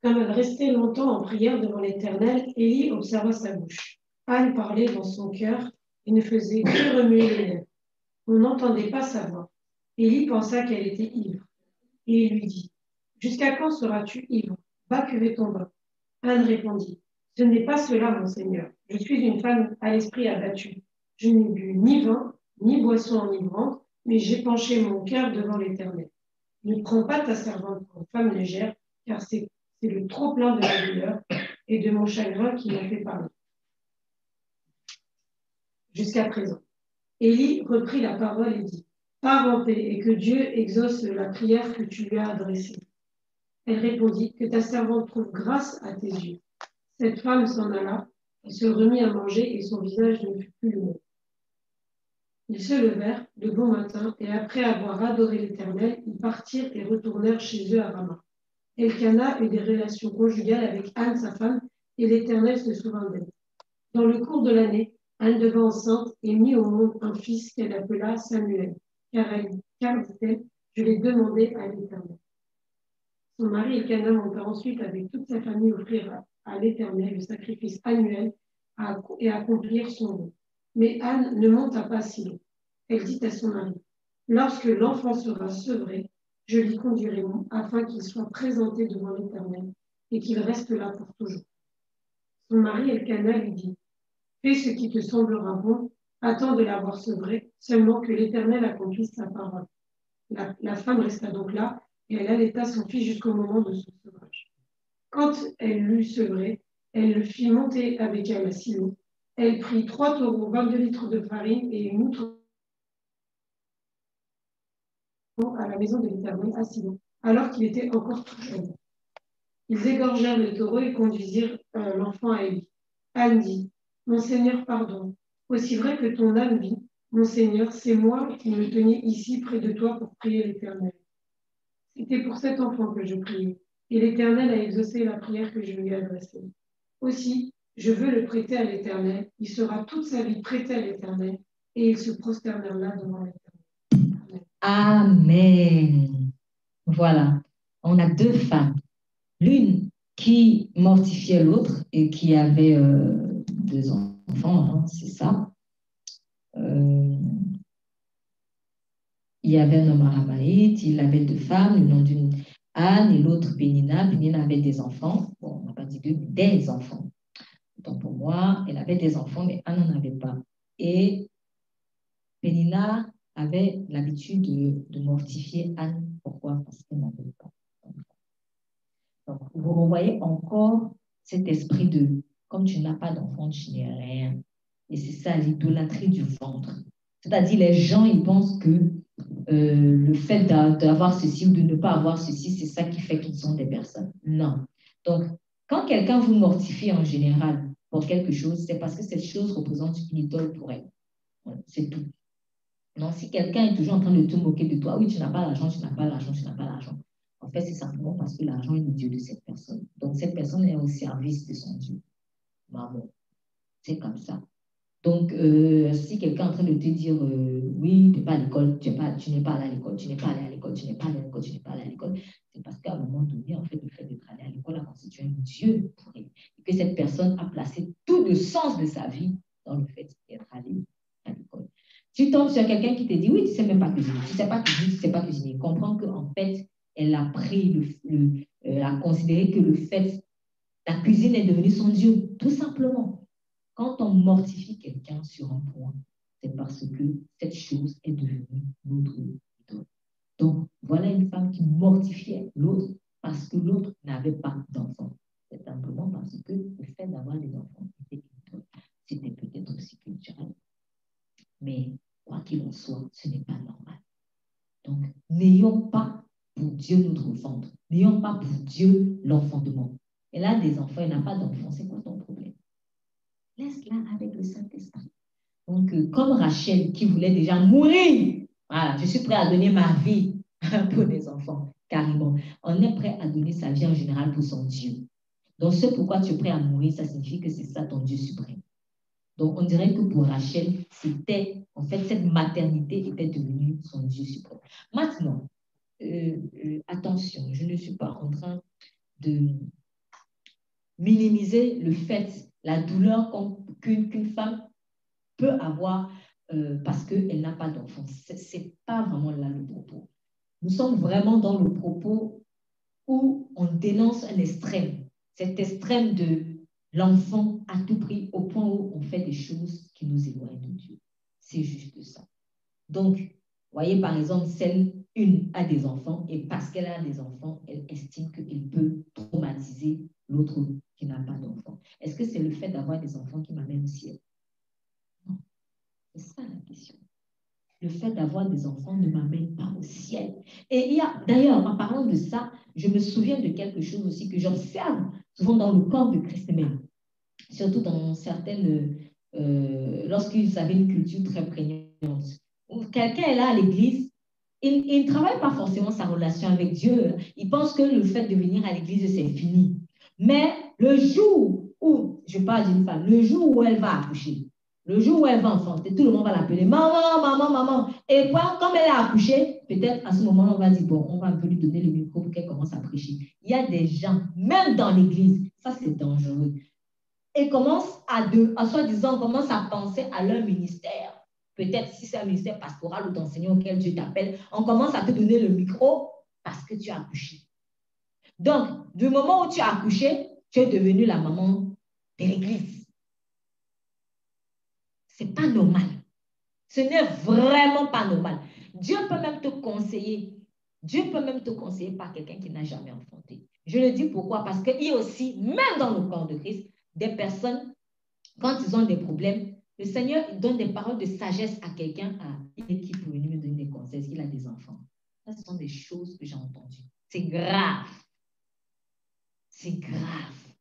Comme elle restait longtemps en prière devant l'Éternel, Élie observa sa bouche. Anne parlait dans son cœur et ne faisait que remuer les lèvres. On n'entendait pas sa voix. Élie pensa qu'elle était ivre. Et il lui dit « Jusqu'à quand seras-tu ivre? Va cuver ton vin. » Anne répondit « Ce n'est pas cela, mon Seigneur. Je suis une femme à l'esprit abattu. Je n'ai bu ni vin, ni boisson enivrante, mais j'ai penché mon cœur devant l'Éternel. Ne prends pas ta servante pour femme légère, car c'est le trop-plein de ma douleur et de mon chagrin qui m'a fait parler. » Jusqu'à présent. Élie reprit la parole et dit « Pars en paix et que Dieu exauce la prière que tu lui as adressée. » Elle répondit « Que ta servante trouve grâce à tes yeux. » Cette femme s'en alla et se remit à manger et son visage ne fut plus le même. Ils se levèrent de bon matin et après avoir adoré l'Éternel, ils partirent et retournèrent chez eux à Rama. Elkana eut des relations conjugales avec Anne, sa femme, et l'Éternel se souvint d'elle. Dans le cours de l'année, Anne devint enceinte et mit au monde un fils qu'elle appela Samuel, car dit-elle, je l'ai demandé à l'Éternel. Son mari Elkana monta ensuite avec toute sa famille offrir à l'Éternel le sacrifice annuel et accomplir son vœu. Mais Anne ne monta pas si loin. Elle dit à son mari, lorsque l'enfant sera sevré, je l'y conduirai afin qu'il soit présenté devant l'Éternel et qu'il reste là pour toujours. Son mari Elkana lui dit, fais ce qui te semblera bon, attends de l'avoir sevré, seulement que l'Éternel accomplisse sa parole. La femme resta donc là et elle allaita son fils jusqu'au moment de son sevrage. Quand elle l'eut sevré, elle le fit monter avec elle à Silo. Elle prit 3 taureaux, 22 litres de farine et une outre à la maison de l'Éternel à Silo, alors qu'il était encore tout jeune. Ils égorgèrent le taureau et conduisirent l'enfant à Élie. Anne dit, mon Seigneur, pardon. Aussi vrai que ton âme vit, mon Seigneur, c'est moi qui me tenais ici près de toi pour prier l'Éternel. C'était pour cet enfant que je priais, et l'Éternel a exaucé la prière que je lui ai adressée. Aussi, je veux le prêter à l'Éternel. Il sera toute sa vie prêté à l'Éternel, et il se prosternera là devant l'Éternel. Amen. Voilà. On a 2 femmes. L'une qui mortifiait l'autre et qui avait 2 enfants, hein, c'est ça. Il y avait un homme aramaïte, il avait 2 femmes, le nom d'une Anne et l'autre Pénina. Pénina avait des enfants. Bon, on n'a pas dit 2, des enfants. Donc pour moi, elle avait des enfants, mais Anne n'en avait pas. Et Pénina avait l'habitude de mortifier Anne. Pourquoi? Parce qu'elle n'avait pas d'enfants. Donc, vous voyez encore cet esprit de, comme tu n'as pas d'enfant, tu n'es rien. Et c'est ça, l'idolâtrie du ventre. C'est-à-dire, les gens, ils pensent que le fait d'avoir ceci ou de ne pas avoir ceci, c'est ça qui fait qu'ils sont des personnes. Non. Donc, quand quelqu'un vous mortifie en général pour quelque chose, c'est parce que cette chose représente une idole pour elle. Voilà, c'est tout. Donc, si quelqu'un est toujours en train de te moquer de toi, oui, tu n'as pas l'argent, tu n'as pas l'argent, tu n'as pas l'argent. En fait, c'est simplement parce que l'argent est le Dieu de cette personne. Donc, cette personne est au service de son Dieu. Maman, c'est comme ça. Donc, si quelqu'un est en train de te dire, oui, tu n'es pas à l'école, tu n'es pas allé à l'école, tu n'es pas allé à l'école, tu n'es pas allé à l'école, tu n'es pas allé à l'école, c'est parce qu'à un moment donné, en fait, le fait d'être allé à l'école a constitué un Dieu pour elle. Et que cette personne a placé tout le sens de sa vie dans le fait d'être allé à l'école. Tu tombes sur quelqu'un qui te dit, oui, tu ne sais même pas cuisiner, tu ne sais pas cuisiner, tu ne sais pas cuisiner. Comprends qu'en fait, elle a pris, a considéré que le fait, la cuisine est devenue son Dieu, tout simplement. Quand on mortifie quelqu'un sur un point, c'est parce que cette chose est devenue notre idole. Donc, voilà une femme qui mortifiait l'autre parce que l'autre n'avait pas d'enfant. C'est simplement parce que le fait d'avoir des enfants était une idole. C'était peut-être aussi culturel. Mais, quoi qu'il en soit, ce n'est pas normal. Donc, n'ayons pas pour Dieu notre ventre. N'ayons pas pour Dieu l'enfantement. Elle a des enfants, elle n'a pas d'enfants. C'est quoi ton problème? Laisse-la avec le Saint-Esprit. Donc, comme Rachel qui voulait déjà mourir, voilà, je suis prêt à donner ma vie pour des enfants, carrément. On est prêt à donner sa vie en général pour son Dieu. Donc, ce pourquoi tu es prêt à mourir, ça signifie que c'est ça ton Dieu suprême. Donc, on dirait que pour Rachel, c'était, en fait, cette maternité était devenue son Dieu suprême. Maintenant, attention, je ne suis pas en train de minimiser le fait, la douleur qu'une femme peut avoir parce qu'elle n'a pas d'enfant. Ce n'est pas vraiment là le propos. Nous sommes vraiment dans le propos où on dénonce un extrême. Cet extrême de l'enfant à tout prix au point où on fait des choses qui nous éloignent de Dieu. C'est juste ça. Donc, voyez par exemple, une a des enfants et parce qu'elle a des enfants, elle estime qu'elle peut traumatiser l'autre qui n'a pas d'enfants. Est-ce que c'est le fait d'avoir des enfants qui m'amène au ciel? Non, c'est ça la question. Le fait d'avoir des enfants ne m'amène pas au ciel. Et il y a, d'ailleurs, en parlant de ça, je me souviens de quelque chose aussi que j'observe souvent dans le corps de Christ même, surtout dans certaines, lorsqu'ils avaient une culture très prégnante. Quelqu'un est là à l'église, il ne travaille pas forcément sa relation avec Dieu. Il pense que le fait de venir à l'église, c'est fini. Mais le jour où, je parle d'une femme, le jour où elle va accoucher, Le jour où elle va enfanter, tout le monde va l'appeler maman, maman, maman. Et quoi, comme elle a accouché, peut-être à ce moment-là, on va dire, bon, on va un peu lui donner le micro pour qu'elle commence à prêcher. Il y a des gens, même dans l'église, ça c'est dangereux. Et commencent à soi-disant, commencent à penser à leur ministère. Peut-être si c'est un ministère pastoral ou d'enseignant auquel Dieu t'appelle, on commence à te donner le micro parce que tu as accouché. Donc, du moment où tu as accouché, tu es devenue la maman de l'église. Ce n'est pas normal. Ce n'est vraiment pas normal. Dieu peut même te conseiller. Dieu peut même te conseiller par quelqu'un qui n'a jamais enfanté. Je le dis pourquoi? Parce qu'il y a aussi, même dans le corps de Christ, des personnes, quand ils ont des problèmes, le Seigneur il donne des paroles de sagesse à quelqu'un. Ah, il est qui peut venir me donner des conseils s'il a des enfants. Ça, ce sont des choses que j'ai entendues. C'est grave. C'est grave.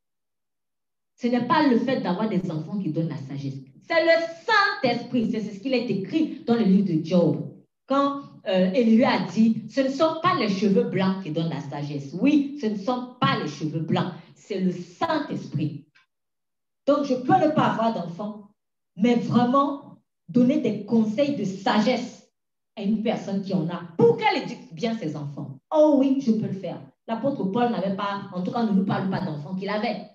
Ce n'est pas le fait d'avoir des enfants qui donne la sagesse. C'est le Saint-Esprit. C'est ce qu'il est écrit dans le livre de Job. Quand Élie a dit, ce ne sont pas les cheveux blancs qui donnent la sagesse. Oui, ce ne sont pas les cheveux blancs. C'est le Saint-Esprit. Donc, je peux ne pas avoir d'enfant, mais vraiment donner des conseils de sagesse à une personne qui en a pour qu'elle éduque bien ses enfants. Oh oui, je peux le faire. L'apôtre Paul n'avait pas, en tout cas, ne nous parle pas d'enfants qu'il avait.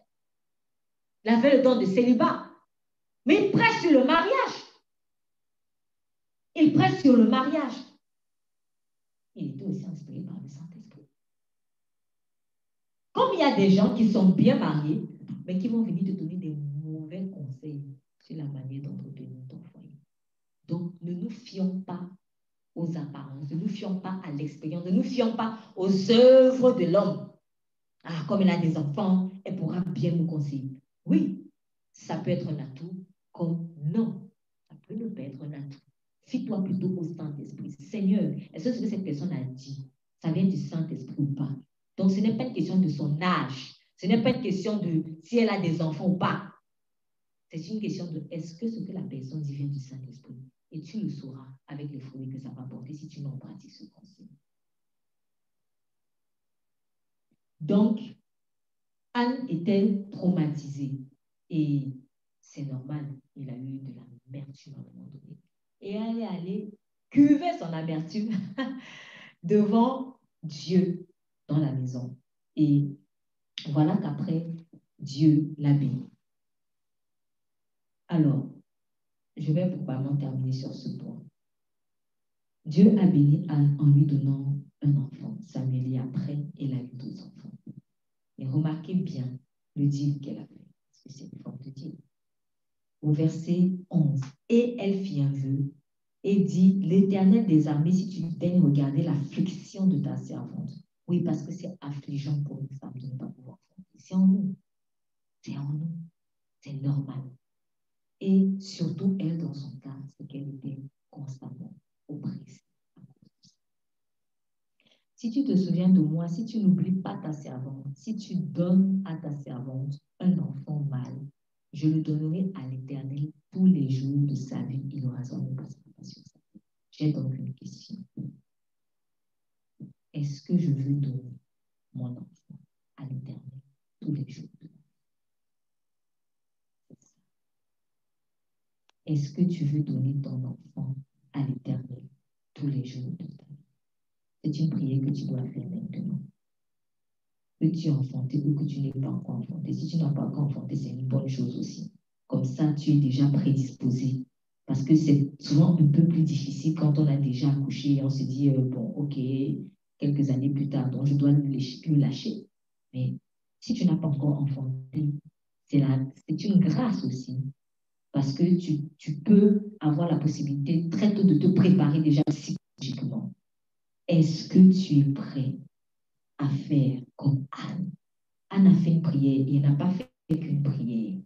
Il avait le don de célibat. Mais il prêche sur le mariage. Il prêche sur le mariage. Il était aussi inspiré par le Saint-Esprit. Comme il y a des gens qui sont bien mariés, mais qui vont venir te donner des mauvais conseils sur la manière d'entretenir ton foyer. Donc, ne nous fions pas aux apparences, ne nous fions pas à l'expérience, ne nous fions pas aux œuvres de l'homme. Ah, comme il a des enfants, elle pourra bien nous conseiller. Oui, ça peut être un atout, comme non, ça peut ne pas être un atout. Fie-toi plutôt au Saint-Esprit. Seigneur, est-ce que ce que cette personne a dit, ça vient du Saint-Esprit ou pas? Donc, ce n'est pas une question de son âge. Ce n'est pas une question de si elle a des enfants ou pas. C'est une question de est-ce que ce que la personne dit vient du Saint-Esprit? Et tu le sauras avec les fruits que ça va porter si tu n'en pratiques ce conseil. Donc, Anne était traumatisée. Et c'est normal, il a eu de l'amertume à un moment donné. Et elle est allée cuver son amertume devant Dieu dans la maison. Et voilà qu'après, Dieu l'a béni. Alors, je vais probablement terminer sur ce point. Dieu a béni Anne en lui donnant un enfant. Samuel, et après, elle a eu 2 enfants. Et remarquez bien le deal qu'elle a fait, parce que c'est une forme de deal. Au verset 11, et elle fit un vœu et dit, l'Éternel des armées, si tu daignes regarder l'affliction de ta servante. Oui, parce que c'est affligeant pour une femme de ne pas pouvoir faire. C'est en nous. C'est en nous. C'est normal. Et surtout, elle, dans son cas, c'est qu'elle était constamment oppressée. Si tu te souviens de moi, si tu n'oublies pas ta servante, si tu donnes à ta servante un enfant mâle, je le donnerai à l'Éternel tous les jours de sa vie. Il aura son ne passera pas sur sa vie. J'ai donc une question. Est-ce que je veux donner mon enfant à l'Éternel tous les jours de ma vie? Est-ce que tu veux donner ton enfant à l'Éternel tous les jours de ta vie? C'est une prière que tu dois faire maintenant. Que tu as enfanté ou que tu n'es pas encore enfanté. Si tu n'as pas encore enfanté, c'est une bonne chose aussi. Comme ça, tu es déjà prédisposé. Parce que c'est souvent un peu plus difficile quand on a déjà accouché et on se dit, bon, ok, quelques années plus tard, donc je dois le lâcher. Mais si tu n'as pas encore enfanté, c'est une grâce aussi. Parce que tu peux avoir la possibilité très tôt de te préparer déjà psychologiquement. Est-ce que tu es prêt à faire comme Anne? Anne a fait une prière et elle n'a pas fait qu'une prière.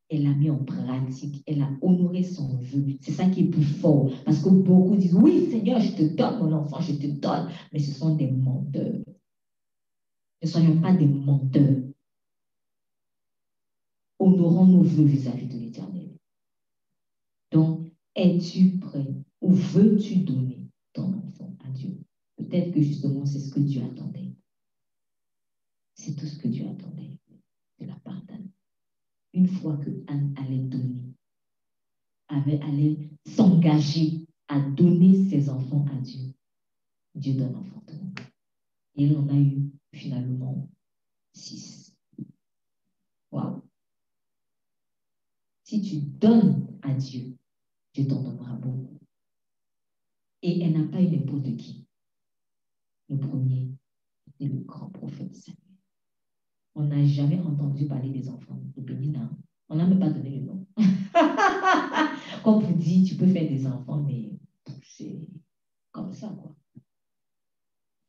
Elle l'a mis en pratique. Elle a honoré son vœu. C'est ça qui est plus fort. Parce que beaucoup disent, oui, Seigneur, je te donne mon enfant, je te donne. Mais ce sont des menteurs. Ne soyons pas des menteurs. Honorons nos vœux vis-à-vis de l'Éternel. Donc, es-tu prêt ou veux-tu donner ton enfant à Dieu? Peut-être que justement, c'est ce que Dieu attendait. C'est tout ce que Dieu attendait de la part d'Anne. Une fois que Anne allait donner allait s'engager à donner ses enfants à Dieu, Dieu donne enfantement. Et il en a eu finalement 6. Waouh! Si tu donnes à Dieu, Dieu t'en donnera beaucoup. Et elle n'a pas eu n'importe qui. Le premier, c'était le grand prophète Samuel. On n'a jamais entendu parler des enfants de Pénina. On n'a même pas donné le nom. Comme vous dites, tu peux faire des enfants, mais c'est comme ça, quoi.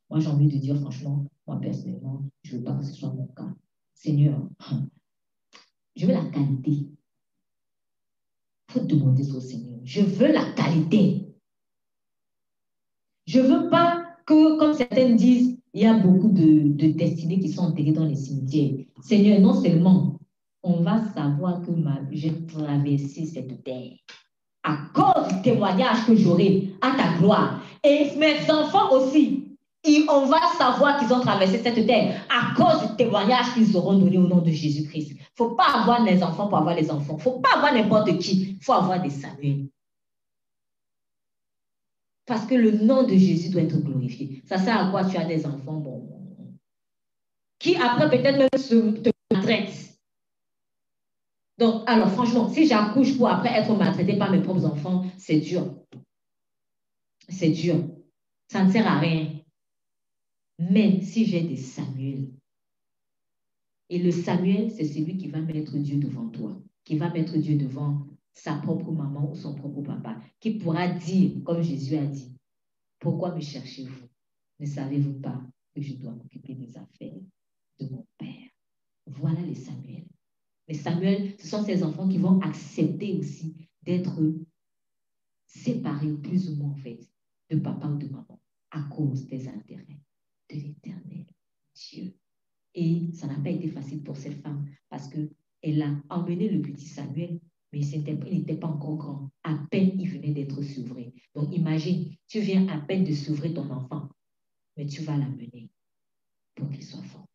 Moi, j'ai envie de dire, franchement, moi, personnellement, je ne veux pas que ce soit mon cas. Seigneur, je veux la qualité. Il faut demander au Seigneur. Je veux la qualité. Je ne veux pas que, comme certains disent, il y a beaucoup de destinées qui sont enterrées dans les cimetières. Seigneur, non seulement on va savoir que j'ai traversé cette terre à cause du témoignage que j'aurai à ta gloire. Et mes enfants aussi, on va savoir qu'ils ont traversé cette terre à cause du témoignage qu'ils auront donné au nom de Jésus-Christ. Il ne faut pas avoir les enfants pour avoir les enfants. Il ne faut pas avoir n'importe qui. Il faut avoir des Samuel. Parce que le nom de Jésus doit être glorifié. Ça sert à quoi tu as des enfants qui après peut-être même te maltraitent. Donc, alors franchement, si j'accouche pour après être maltraitée par mes propres enfants, c'est dur. C'est dur. Ça ne sert à rien. Mais si j'ai des Samuel, et le Samuel, c'est celui qui va mettre Dieu devant toi, qui va mettre Dieu devant sa propre maman ou son propre papa, qui pourra dire, comme Jésus a dit, pourquoi me cherchez-vous? Ne savez-vous pas que je dois m'occuper des affaires de mon Père? Voilà les Samuel. Les Samuel, ce sont ces enfants qui vont accepter aussi d'être séparés plus ou moins en fait de papa ou de maman à cause des intérêts de l'Éternel Dieu. Et ça n'a pas été facile pour cette femme parce qu'elle a emmené le petit Samuel, mais il n'était pas encore grand. À peine il venait d'être sevré. Donc imagine, tu viens à peine de sevrer ton enfant, mais tu vas l'amener pour qu'il soit fort.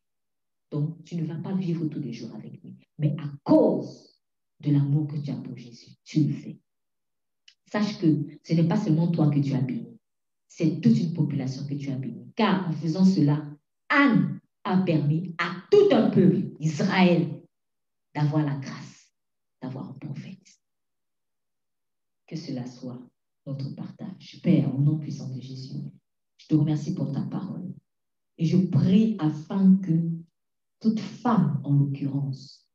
Donc, tu ne vas pas vivre tous les jours avec lui. Mais à cause de l'amour que tu as pour Jésus, tu le fais. Sache que ce n'est pas seulement toi que tu as béni. C'est toute une population que tu as béni. Car en faisant cela, Anne a permis à tout un peuple, Israël, d'avoir la grâce, d'avoir un prophète. Que cela soit notre partage. Père, au nom puissant de Jésus, je te remercie pour ta parole. Et je prie afin que toute femme, en l'occurrence,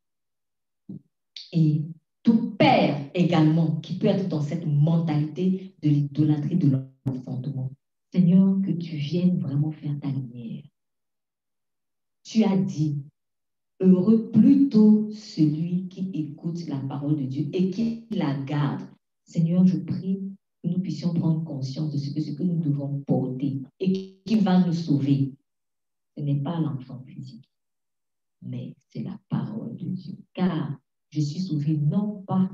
et tout père également, qui peut être dans cette mentalité de l'idolâtrie de l'enfantement. Seigneur, que tu viennes vraiment faire ta lumière. Tu as dit, heureux plutôt celui qui écoute la parole de Dieu et qui la garde. Seigneur, je prie que nous puissions prendre conscience de ce que nous devons porter et qui va nous sauver. Ce n'est pas l'enfant physique, mais c'est la parole de Dieu. Car je suis sauvé non pas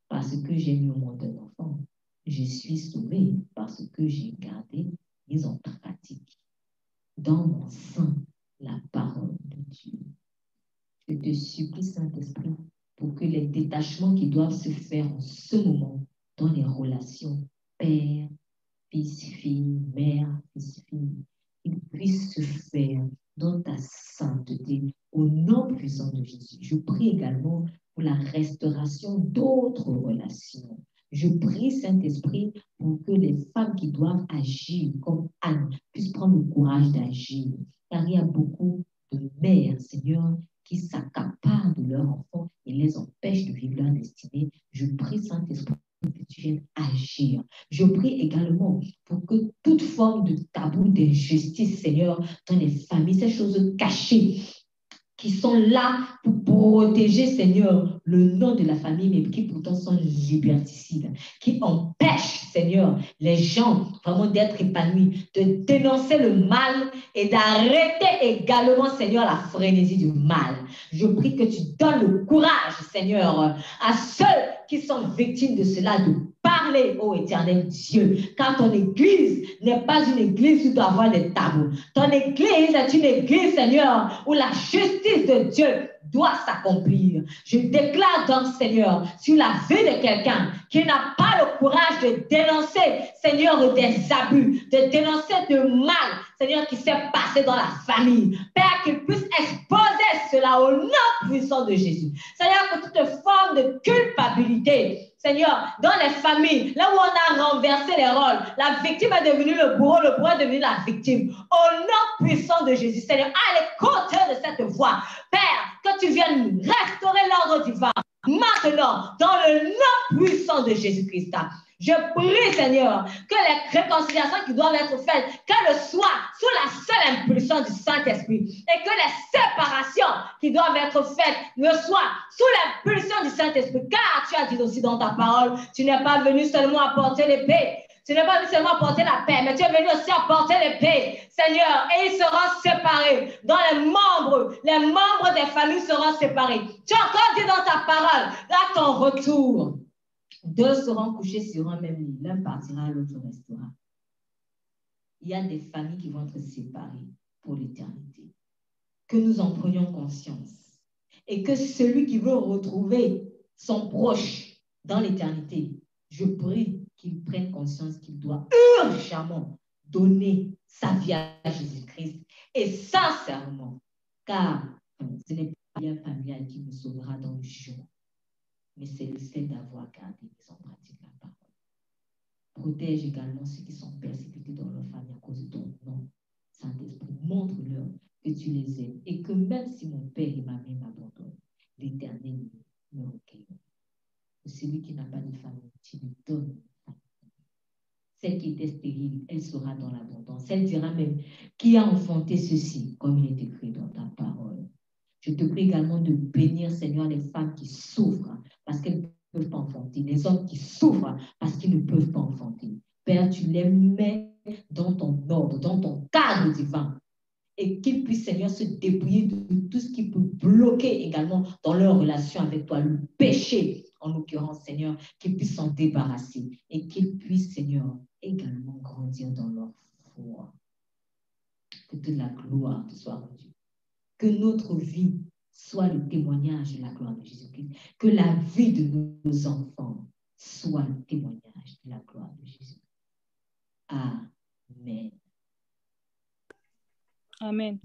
parce que j'ai mis au monde un enfant, je suis sauvé parce que j'ai gardé mis en pratique dans mon sein la parole de Dieu. Je te supplie, Saint-Esprit, pour que les détachements qui doivent se faire en ce moment dans les relations père, fils, fille, mère, fils, fille, ils puissent se faire dans ta sainteté, au nom puissant de Jésus. Je prie également pour la restauration d'autres relations. Je prie, Saint-Esprit, pour que les femmes qui doivent agir comme Anne puissent prendre le courage d'agir. Car il y a beaucoup de mères, Seigneur, qui s'accaparent de leurs enfants et les empêchent de vivre leur destinée. Je prie, Saint-Esprit, que tu viennes agir. Je prie également pour que toute forme de tabou, d'injustice, Seigneur, dans les familles, ces choses cachées qui sont là pour protéger, Seigneur, le nom de la famille, mais qui pourtant sont liberticides, qui empêchent, Seigneur, les gens vraiment d'être épanouis, de dénoncer le mal et d'arrêter également, Seigneur, la frénésie du mal. Je prie que tu donnes le courage, Seigneur, à ceux qui sont victimes de cela, de parler, ô éternel Dieu, car ton église n'est pas une église où tu dois avoir des tabous. Ton église est une église, Seigneur, où la justice de Dieu doit s'accomplir. Je déclare donc, Seigneur, sur la vie de quelqu'un qui n'a pas le courage de dénoncer, Seigneur, des abus, de dénoncer de mal, Seigneur, qui s'est passé dans la famille. Père, qu'il puisse exposer cela au nom puissant de Jésus. Seigneur, que toute forme de culpabilité, Seigneur, dans les familles, là où on a renversé les rôles, la victime est devenue le bourreau est devenu la victime. Au nom puissant de Jésus, Seigneur, à l'écoute de cette voix, Père, que tu viennes restaurer l'ordre divin maintenant, dans le nom puissant de Jésus-Christ. Je prie, Seigneur, que les réconciliations qui doivent être faites, qu'elles soient sous la seule impulsion du Saint-Esprit et que les séparations qui doivent être faites ne soient sous l'impulsion du Saint-Esprit. Car tu as dit aussi dans ta parole, tu n'es pas venu seulement apporter l'épée. Tu n'es pas venu seulement apporter la paix, mais tu es venu aussi apporter l'épée, Seigneur, et ils seront séparés. Dans les membres des familles seront séparés. Tu as encore dit dans ta parole, à ton retour, 2 seront couchés sur un même lit. L'un partira, l'autre restera. Il y a des familles qui vont être séparées pour l'éternité. Que nous en prenions conscience. Et que celui qui veut retrouver son proche dans l'éternité, je prie qu'il prenne conscience qu'il doit urgemment donner sa vie à Jésus-Christ. Et sincèrement, car ce n'est pas bien familial qui me sauvera dans le jugement, mais c'est le fait d'avoir gardé et en pratique la parole. Protège également ceux qui sont persécutés dans leur famille à cause de ton nom. Saint-Esprit, montre-leur que tu les aimes et que même si mon père et ma mère m'abandonnent, l'Éternel me recueille. Celui qui n'a pas de famille, tu lui donnes. Celle qui était stérile, elle sera dans l'abondance. Elle dira même, qui a enfanté ceci, comme il est écrit dans ta parole. Je te prie également de bénir, Seigneur, les femmes qui souffrent parce qu'elles ne peuvent pas enfanter, les hommes qui souffrent parce qu'ils ne peuvent pas enfanter. Père, tu les mets dans ton ordre, dans ton cadre divin, et qu'ils puissent, Seigneur, se débrouiller de tout ce qui peut bloquer également dans leur relation avec toi, le péché, en l'occurrence, Seigneur, qu'ils puissent s'en débarrasser et qu'ils puissent, Seigneur, également grandir dans leur foi. Que toute la gloire te soit rendue. Que notre vie soit le témoignage de la gloire de Jésus-Christ. Que la vie de nos enfants soit le témoignage de la gloire de Jésus. Amen. Amen.